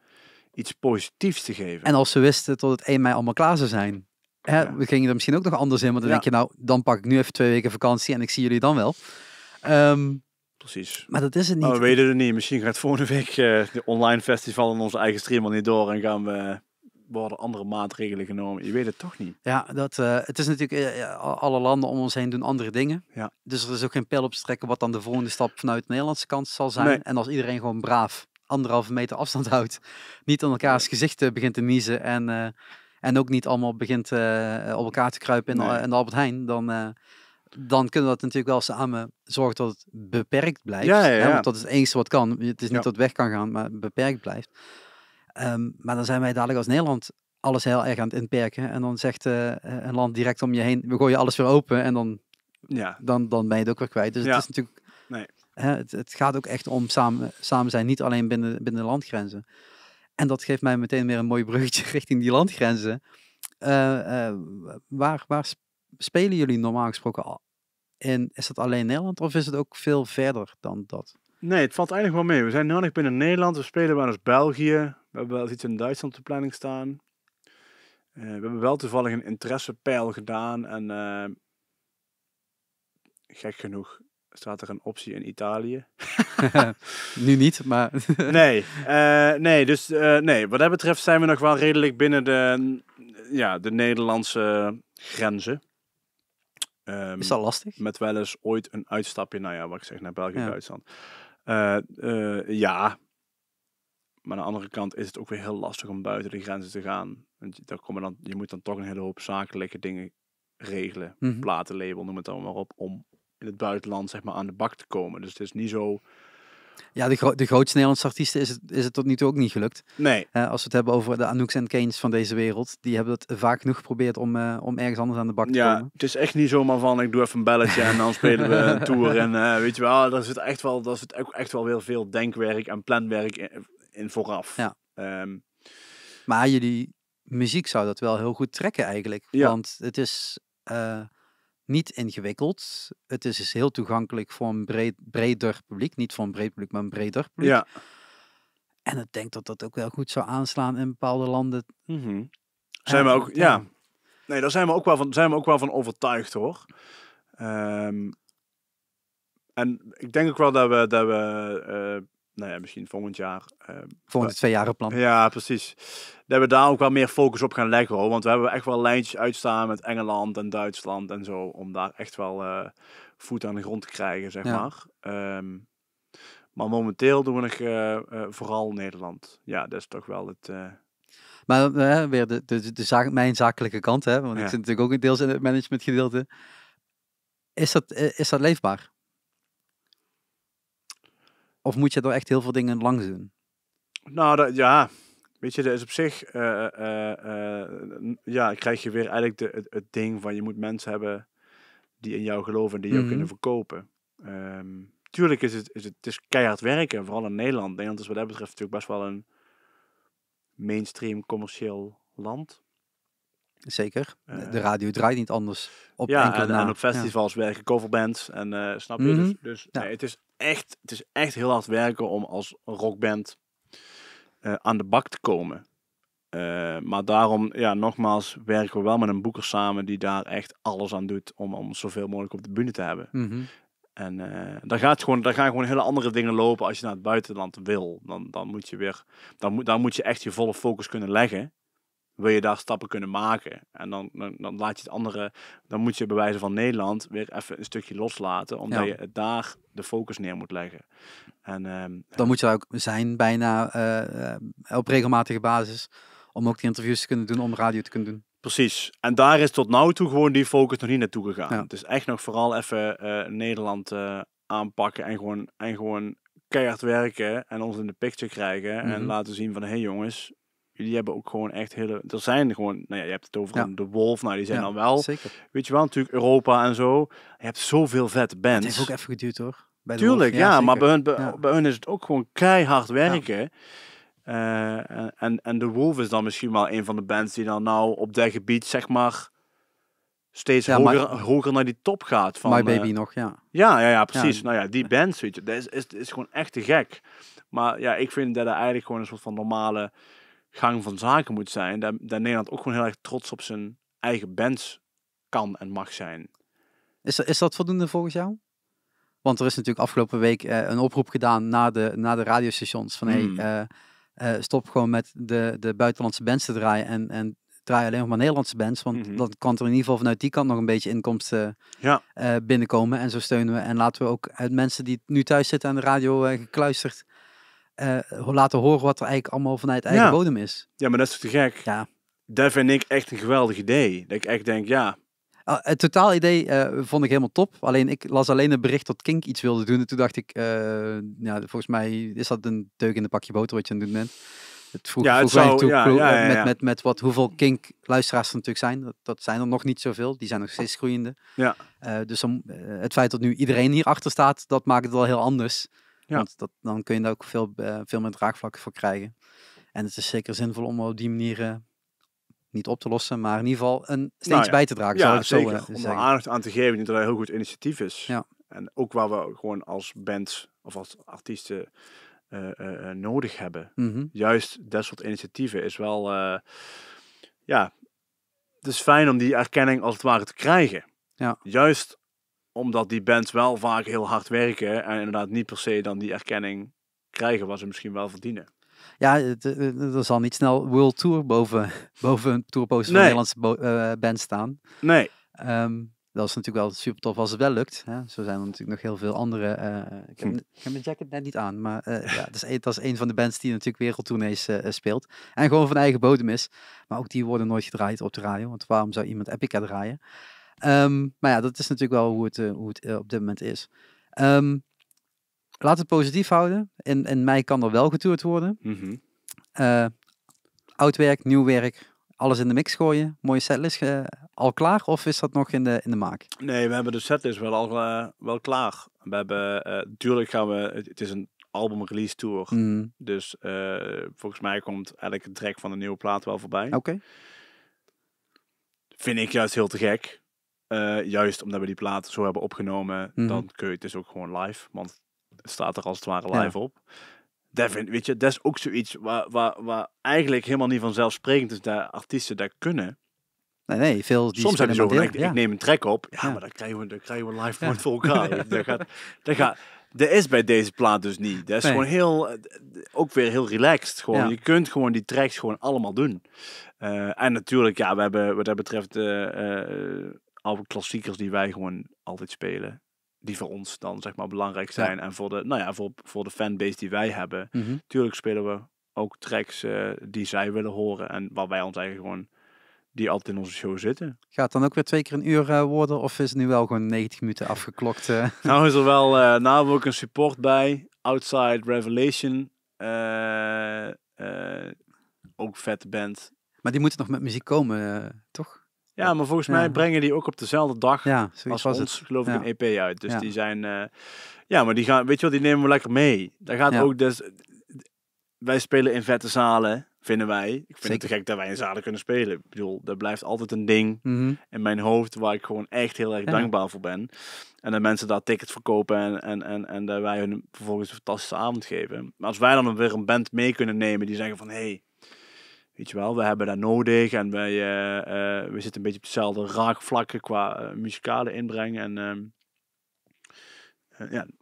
iets positiefs te geven. En als ze wisten tot het 1 mei allemaal klaar zou zijn. Hè, we gingen er misschien ook nog anders in. Want dan denk je, nou, dan pak ik nu even 2 weken vakantie en ik zie jullie dan wel. Precies. Maar dat is het niet. Maar we weten het niet. Misschien gaat volgende week de online festival in onze eigen stream al niet door. En worden andere maatregelen genomen. Je weet het toch niet. Ja, het is natuurlijk... alle landen om ons heen doen andere dingen. Ja. Dus er is ook geen pijl op te trekken wat dan de volgende stap vanuit de Nederlandse kant zal zijn. Nee. En als iedereen gewoon braaf 1,5 meter afstand houdt. Niet aan elkaars gezichten begint te niezen. En ook niet allemaal begint op elkaar te kruipen in de Albert Heijn. Dan kunnen we dat natuurlijk wel samen zorgen dat het beperkt blijft. Ja. Hè, want dat is het enige wat kan. Het is niet dat het weg kan gaan, maar beperkt blijft. Maar dan zijn wij dadelijk als Nederland alles heel erg aan het inperken. En dan zegt een land direct om je heen, we gooien alles weer open. En dan ben je het ook weer kwijt. Dus het is natuurlijk... Nee. Het gaat ook echt om samen zijn, niet alleen binnen de landgrenzen. En dat geeft mij meteen weer een mooi bruggetje richting die landgrenzen. Waar spelen jullie normaal gesproken in? Is dat alleen Nederland of is het ook veel verder dan dat? Nee, het valt eigenlijk wel mee. We zijn nu nog binnen Nederland. We spelen wel eens België. We hebben wel eens iets in Duitsland op de planning staan. We hebben wel toevallig een interessepeil gedaan. En gek genoeg staat er een optie in Italië. Nu niet, maar... nee. Dus wat dat betreft zijn we nog wel redelijk binnen de Nederlandse grenzen. Is dat lastig? Met wel eens ooit een uitstapje, naar België en Duitsland. Ja. Maar aan de andere kant is het ook weer heel lastig om buiten de grenzen te gaan. Want je moet dan toch een hele hoop zakelijke dingen regelen. Platenlabel, noem het dan maar op. Om in het buitenland zeg maar aan de bak te komen. Dus het is niet zo... Ja, de grootste Nederlandse artiesten is het tot nu toe ook niet gelukt. Nee. Als we het hebben over de Anouks en Kanes van deze wereld. Die hebben het vaak genoeg geprobeerd om ergens anders aan de bak te komen. Ja, het is echt niet zomaar van ik doe even een belletje en dan spelen we een tour. En weet je wel, daar zit echt wel heel veel denkwerk en planwerk in vooraf. Ja. Maar jullie muziek zou dat wel heel goed trekken eigenlijk. Ja. Want het is... niet ingewikkeld. Het is dus heel toegankelijk voor een breder publiek. Niet voor een breed publiek, maar een breder publiek. Ja. En ik denk dat dat ook wel goed zou aanslaan in bepaalde landen. Zijn we ook, ja. Nee, daar zijn we ook wel van overtuigd hoor. En ik denk ook wel dat we misschien volgend jaar... volgend 2-jarenplan. Ja, precies. Dat we daar ook wel meer focus op gaan leggen hoor. Want we hebben echt wel lijntjes uitstaan met Engeland en Duitsland en zo. Om daar echt wel voet aan de grond te krijgen, zeg maar. Maar momenteel doen we nog vooral Nederland. Ja, dat is toch wel het... Maar weer mijn zakelijke kant, hè? Want ik zit natuurlijk ook deels in het managementgedeelte. Is dat leefbaar? Of moet je er echt heel veel dingen langs doen? Nou, weet je, dat is op zich... krijg je weer eigenlijk het ding van... Je moet mensen hebben die in jou geloven en die jou kunnen verkopen. Tuurlijk is het keihard werken, vooral in Nederland. Nederland is wat dat betreft natuurlijk best wel een mainstream commercieel land. Zeker. De radio draait niet anders op en op festivals werken coverbands en snap je? Dus nee, is echt heel hard werken om als rockband aan de bak te komen. Maar daarom, ja, nogmaals, werken we wel met een boeker samen die daar echt alles aan doet om zoveel mogelijk op de bühne te hebben. Mhm. En daar gaan gewoon hele andere dingen lopen als je naar het buitenland wil. Dan moet je weer, dan moet je echt je volle focus kunnen leggen. Wil je daar stappen kunnen maken. En dan laat je het andere, dan moet je bij wijze van Nederland weer even een stukje loslaten. Omdat je daar de focus neer moet leggen. En, Dan moet je daar ook zijn bijna op regelmatige basis. Om ook die interviews te kunnen doen, om radio te kunnen doen. Precies. En daar is tot nu toe gewoon die focus nog niet naartoe gegaan. Ja. Het is echt nog vooral even Nederland aanpakken en gewoon keihard werken en ons in de picture krijgen. En laten zien van, hey jongens, jullie hebben ook gewoon echt hele... Er zijn gewoon, nou ja, je hebt het over de Wolf, nou die zijn dan wel. Zeker. Weet je wel, natuurlijk Europa en zo. Je hebt zoveel vette bands. Het heeft ook even geduurd hoor. Bij de Tuurlijk, Wolf. ja, maar zeker. bij hun is het ook gewoon keihard werken. En de Wolf is dan misschien wel een van de bands die dan nou op dat gebied, zeg maar, steeds hoger naar die top gaat. Van, My Baby nog, ja. Ja, precies. Ja. Nou ja, die bands, weet je, dat is gewoon echt te gek. Maar ja, ik vind dat er eigenlijk gewoon een soort van normale gang van zaken moet zijn. Dat Nederland ook gewoon heel erg trots op zijn eigen bands kan en mag zijn. Is dat voldoende volgens jou? Want er is natuurlijk afgelopen week een oproep gedaan naar de radiostations. Van stop gewoon met de buitenlandse bands te draaien. En draai alleen nog maar Nederlandse bands. Want dan kan er in ieder geval vanuit die kant nog een beetje inkomsten binnenkomen. En zo steunen we. En laten we ook uit mensen die nu thuis zitten aan de radio gekluisterd. Laten horen wat er eigenlijk allemaal vanuit eigen bodem is. Ja, maar dat is toch te gek? Ja. Dat vind ik echt een geweldig idee. Dat ik echt denk, ja... Het totaal idee vond ik helemaal top. Alleen ik las alleen een bericht dat Kink iets wilde doen. En toen dacht ik, volgens mij is dat een deuk in de pakje boter wat je aan het doen bent. Het vroeg met hoeveel Kink luisteraars er natuurlijk zijn. Dat zijn er nog niet zoveel. Die zijn nog steeds groeiende. Ja. Dus het feit dat nu iedereen hierachter staat, dat maakt het wel heel anders. Ja. Want dan kun je daar ook veel meer draagvlakken voor krijgen. En het is zeker zinvol om op die manier... niet op te lossen, maar in ieder geval een steeds bij te dragen. Ja, zeker. Om er aandacht aan te geven, dat er een heel goed initiatief is. Ja. En ook waar we gewoon als bands of als artiesten nodig hebben. Juist dat soort initiatieven is wel... het is fijn om die erkenning als het ware te krijgen. Ja. Juist omdat die bands wel vaak heel hard werken en inderdaad niet per se dan die erkenning krijgen wat ze misschien wel verdienen. Ja, er zal niet snel World Tour boven een tourposter van Nederlandse band staan. Nee. Dat is natuurlijk wel super tof als het wel lukt. Hè. Zo zijn er natuurlijk nog heel veel andere. Ik heb mijn jacket net niet aan, maar dat is een van de bands die natuurlijk wereldtournees speelt. En gewoon van eigen bodem is. Maar ook die worden nooit gedraaid op de radio. Want waarom zou iemand Epica draaien? Maar ja, dat is natuurlijk wel hoe het op dit moment is. Laat het positief houden. In mei kan er wel getoerd worden. Oud werk, nieuw werk. Alles in de mix gooien. Mooie setlist al klaar? Of is dat nog in de maak? Nee, we hebben de setlist wel klaar. We hebben, natuurlijk gaan we... Het is een album release tour. Dus volgens mij komt elke track van de nieuwe plaat wel voorbij. Oké. Vind ik juist heel te gek. Juist omdat we die plaat zo hebben opgenomen. Dan kun je het dus ook gewoon live. Want het staat er als het ware live op. Weet je, dat is ook zoiets waar eigenlijk helemaal niet vanzelfsprekend is dat artiesten dat kunnen. Nee, veel die soms hebben ze zo, ik neem een track op. Maar dan krijgen we live nooit voor elkaar. Dat is bij deze plaat dus niet. Dat is gewoon ook weer heel relaxed. Gewoon. Je kunt gewoon die tracks gewoon allemaal doen. En natuurlijk, we hebben wat dat betreft alle klassiekers die wij gewoon altijd spelen. Die voor ons dan zeg maar belangrijk zijn. Ja. En voor de fanbase die wij hebben. Tuurlijk spelen we ook tracks die zij willen horen. En waar wij ons eigenlijk gewoon die altijd in onze show zitten. Gaat het dan ook weer 2 keer een uur worden? Of is het nu wel gewoon 90 minuten afgeklokt? Nou is er wel hebben we ook een support bij. Outside Revelation. Ook vette band. Maar die moeten nog met muziek komen, toch? Ja, maar volgens mij brengen die ook op dezelfde dag als ons, geloof ik, een EP uit. Dus die zijn... maar die gaan... Weet je wat, die nemen we lekker mee. Daar gaat ook dus... Wij spelen in vette zalen. vinden wij. Ik vind het te gek dat wij in zalen kunnen spelen. Ik bedoel, dat blijft altijd een ding in mijn hoofd waar ik gewoon echt heel erg dankbaar voor ben. En dat mensen daar tickets verkopen en dat wij hun vervolgens een fantastische avond geven. Maar als wij dan weer een band mee kunnen nemen die zeggen van, hey, weet je wel, we hebben dat nodig en we zitten een beetje op hetzelfde raakvlakken qua muzikale inbreng. En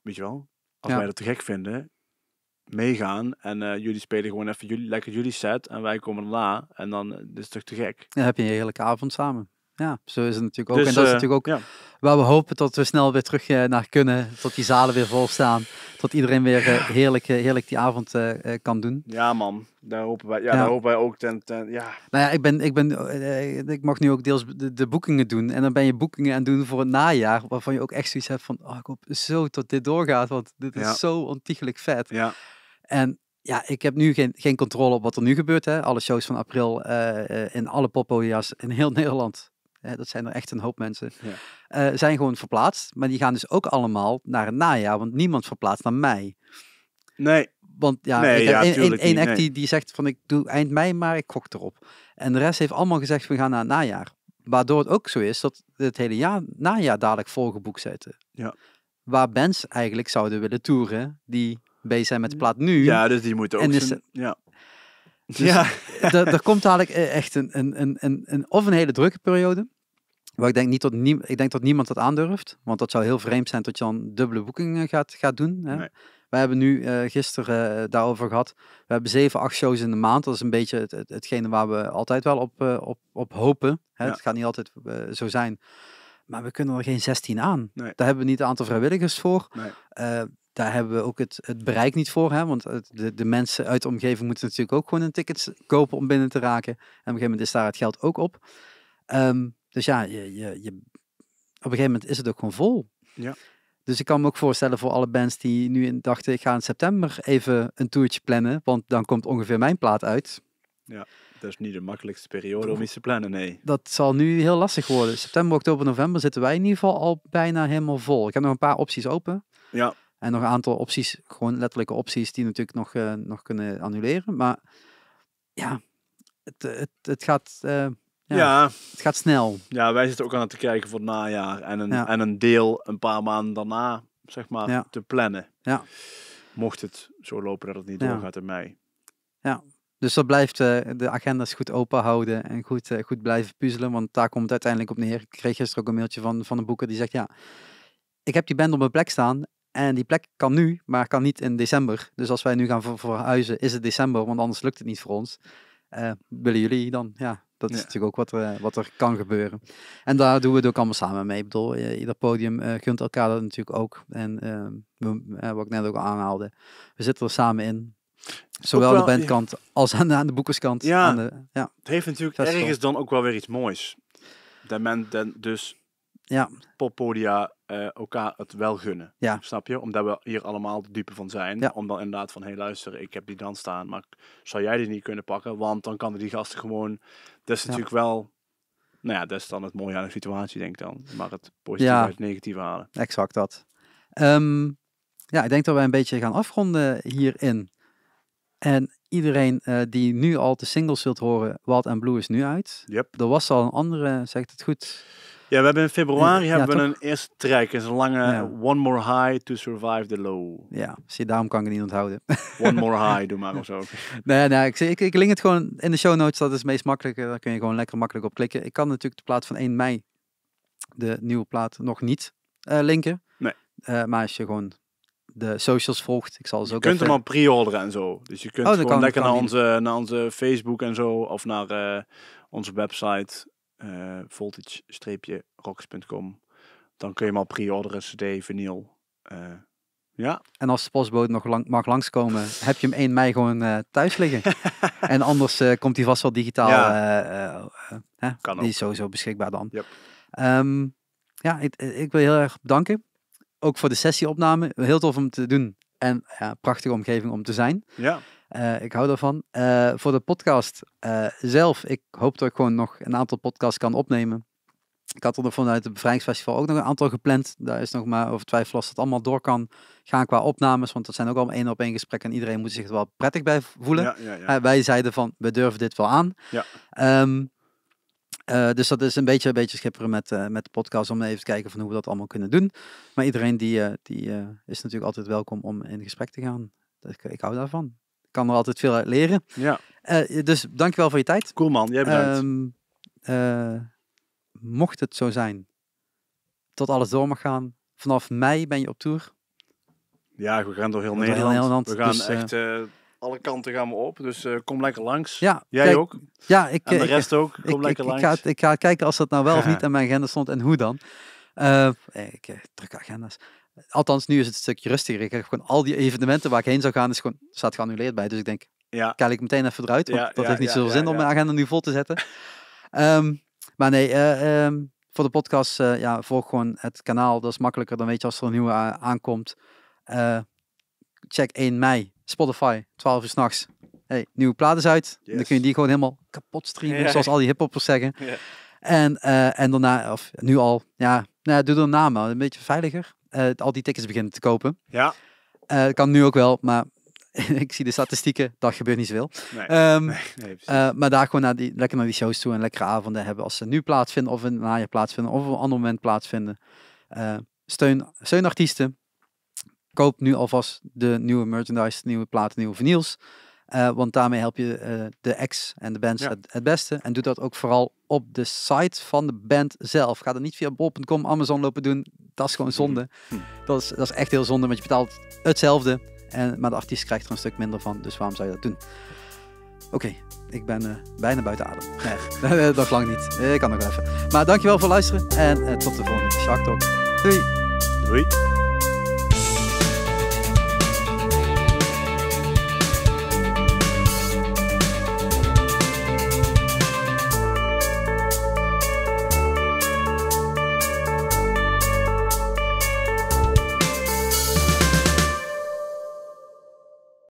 weet je wel, als wij dat te gek vinden, meegaan en jullie spelen gewoon even lekker jullie set en wij komen erna en dan is het toch te gek. Dan heb je een heerlijke avond samen. Ja, zo is het natuurlijk ook. Dus, en dat is natuurlijk ook waar we hopen dat we snel weer terug naar kunnen. Tot die zalen weer vol staan. Tot iedereen weer heerlijk die avond kan doen. Ja man, daar hopen wij, daar hopen wij ook. Nou ja, ik mag nu ook deels de boekingen doen. En dan ben je boekingen aan het doen voor het najaar. Waarvan je ook echt zoiets hebt van, ik hoop zo tot dit doorgaat. Want dit is zo ontiegelijk vet. Ja. En ja, ik heb nu geen controle op wat er nu gebeurt. Hè. Alle shows van april in alle poppodia's in heel Nederland. Dat zijn er echt een hoop mensen. Ja. Zijn gewoon verplaatst. Maar die gaan dus ook allemaal naar het najaar. Want niemand verplaatst naar mei. Nee. Want ja, één act die zegt van ik doe eind mei, maar ik gok erop. En de rest heeft allemaal gezegd we gaan naar het najaar. Waardoor het ook zo is dat het hele najaar dadelijk volgeboekt zitten. Ja. Waar bands eigenlijk zouden willen toeren die bezig zijn met de plaat nu. Ja, dus die moeten ook Dus er komt dadelijk echt of een hele drukke periode. Waar ik denk dat niemand dat aandurft. Want dat zou heel vreemd zijn dat je dan dubbele boekingen gaat doen. Hè? Nee. We hebben nu gisteren daarover gehad. We hebben 7, 8 shows in de maand. Dat is een beetje hetgene waar we altijd wel op hopen. Hè? Ja. Het gaat niet altijd zo zijn. Maar we kunnen er geen 16 aan. Nee. Daar hebben we niet een aantal vrijwilligers voor. Nee. Daar hebben we ook het bereik niet voor. Hè? Want de mensen uit de omgeving moeten natuurlijk ook gewoon een ticket kopen om binnen te raken. En op een gegeven moment is daar het geld ook op. Dus ja, op een gegeven moment is het ook gewoon vol. Ja. Dus ik kan me ook voorstellen voor alle bands die nu dachten, ik ga in september even een toertje plannen. Want dan komt ongeveer mijn plaat uit. Ja, dat is niet de makkelijkste periode om iets te plannen, nee. Dat zal nu heel lastig worden. September, oktober, november zitten wij in ieder geval al bijna helemaal vol. Ik heb nog een paar opties open. Ja. En nog een aantal opties, gewoon letterlijke opties, die natuurlijk nog kunnen annuleren. Maar ja, het gaat... het gaat snel. Ja, wij zitten ook aan het te kijken voor het najaar. En een deel een paar maanden daarna, zeg maar, te plannen. Ja. Mocht het zo lopen dat het niet doorgaat in mei. Ja, dus dat blijft de agenda's goed open houden en goed blijven puzzelen. Want daar komt het uiteindelijk op neer. Ik kreeg gisteren ook een mailtje van een boeker die zegt, ja, ik heb die band op mijn plek staan. En die plek kan nu, maar kan niet in december. Dus als wij nu gaan verhuizen, is het december, want anders lukt het niet voor ons. Willen jullie dan? Ja, dat is natuurlijk ook wat er kan gebeuren. En daar doen we het ook allemaal samen mee. Ik bedoel, ieder podium gunt elkaar dat natuurlijk ook. En wat ik net ook aanhaalde, we zitten er samen in. Zowel aan de bandkant als aan de boekerskant. Ja, het heeft natuurlijk ergens dan ook wel weer iets moois. Dat men dus poppodia elkaar het wel gunnen. Ja. Snap je? Omdat we hier allemaal de dupe van zijn. Ja. Om dan inderdaad van, hey luister, ik heb die dan staan, maar zou jij die niet kunnen pakken? Want dan kan die gasten gewoon... Dat is natuurlijk wel... Nou ja, dat is dan het mooie aan de situatie, denk ik dan. Maar het positieve uit het negatieve halen. Exact dat. Ik denk dat wij een beetje gaan afronden hierin. En iedereen die nu al de singles wilt horen, Wild and Blue is nu uit. Yep. Er was al een andere, zegt het goed... Ja, we hebben in februari een eerste track. Het is een lange One More High to Survive the Low. Ja, zie, daarom kan ik het niet onthouden. One More High, doe maar of zo. Nee, ik link het gewoon in de show notes. Dat is het meest makkelijke. Daar kun je gewoon lekker makkelijk op klikken. Ik kan natuurlijk de plaat van 1 mei, de nieuwe plaat, nog niet linken. Nee. Maar als je gewoon de socials volgt, ik zal ze ook je kunt hem al pre-orderen en zo. Dus je kunt gewoon lekker naar onze Facebook en zo. Of naar onze website. voltage-rocks.com. Dan kun je hem al pre-orderen, cd, vinyl. Ja. En als de postbode nog mag langskomen, heb je hem 1 mei gewoon thuis liggen. En anders komt hij vast wel digitaal. Kan die ook. is sowieso beschikbaar dan. Yep. Ik wil heel erg bedanken. Ook voor de sessieopname. Heel tof om te doen. En prachtige omgeving om te zijn. Ja. Ik hou daarvan. Voor de podcast zelf, ik hoop dat ik gewoon nog een aantal podcasts kan opnemen. Ik had er vanuit het Bevrijdingsfestival ook nog een aantal gepland. Daar is nog maar over twijfel als het allemaal door kan gaan qua opnames. Want dat zijn ook allemaal 1-op-1 gesprekken en iedereen moet zich er wel prettig bij voelen. Ja. Wij zeiden van, we durven dit wel aan. Ja. Dus dat is een beetje schipperen met de podcast om even te kijken van hoe we dat allemaal kunnen doen. Maar iedereen die is natuurlijk altijd welkom om in gesprek te gaan. Ik hou daarvan. Ik kan er altijd veel uit leren. Ja. Dus dankjewel voor je tijd. Cool man, jij bedankt. Mocht het zo zijn dat alles door mag gaan, vanaf mei ben je op tour. Ja, we gaan door heel Door heel Nederland. Nederland, We gaan dus, echt alle kanten gaan we op. Dus kom lekker langs. Ja, Jij kijk, ook. Ja, En de rest ook. Kom lekker langs. Ik ga kijken als dat nou wel of niet aan mijn agenda stond en hoe dan. Drukke agenda's. Althans, nu is het een stukje rustiger. Ik heb gewoon al die evenementen waar ik heen zou gaan, staat geannuleerd bij. Dus ik denk, kijk ik meteen even eruit. Want dat heeft niet zoveel zin om mijn agenda nu vol te zetten. Maar nee, voor de podcast, volg gewoon het kanaal. Dat is makkelijker. Dan weet je als er een nieuwe aankomt. Check 1 mei, Spotify, 12 uur 's nachts. Hey, nieuwe plaat is uit. Yes. Dan kun je die gewoon helemaal kapot streamen, zoals al die hiphoppers zeggen. Ja. En daarna, of nu al, doe er na maar, een beetje veiliger. Al die tickets beginnen te kopen. Ja. Kan nu ook wel, maar ik zie de statistieken, dat gebeurt niet zoveel. Nee, maar daar gewoon lekker naar die shows toe en lekkere avonden hebben als ze nu plaatsvinden of in het najaar plaatsvinden of op een ander moment plaatsvinden. Steun artiesten. Koop nu alvast de nieuwe merchandise, nieuwe platen, nieuwe vinyls. Want daarmee help je de acts en de bands het beste. En doe dat ook vooral op de site van de band zelf. Ga dat niet via bol.com, Amazon lopen doen. Dat is gewoon zonde. Dat is echt heel zonde, want je betaalt hetzelfde. Maar de artiest krijgt er een stuk minder van. Dus waarom zou je dat doen? Oké, ik ben bijna buiten adem. Nee, dat lang niet. Ik kan nog wel even. Maar dankjewel voor het luisteren. En tot de volgende Shark Talk. Doei! Doei!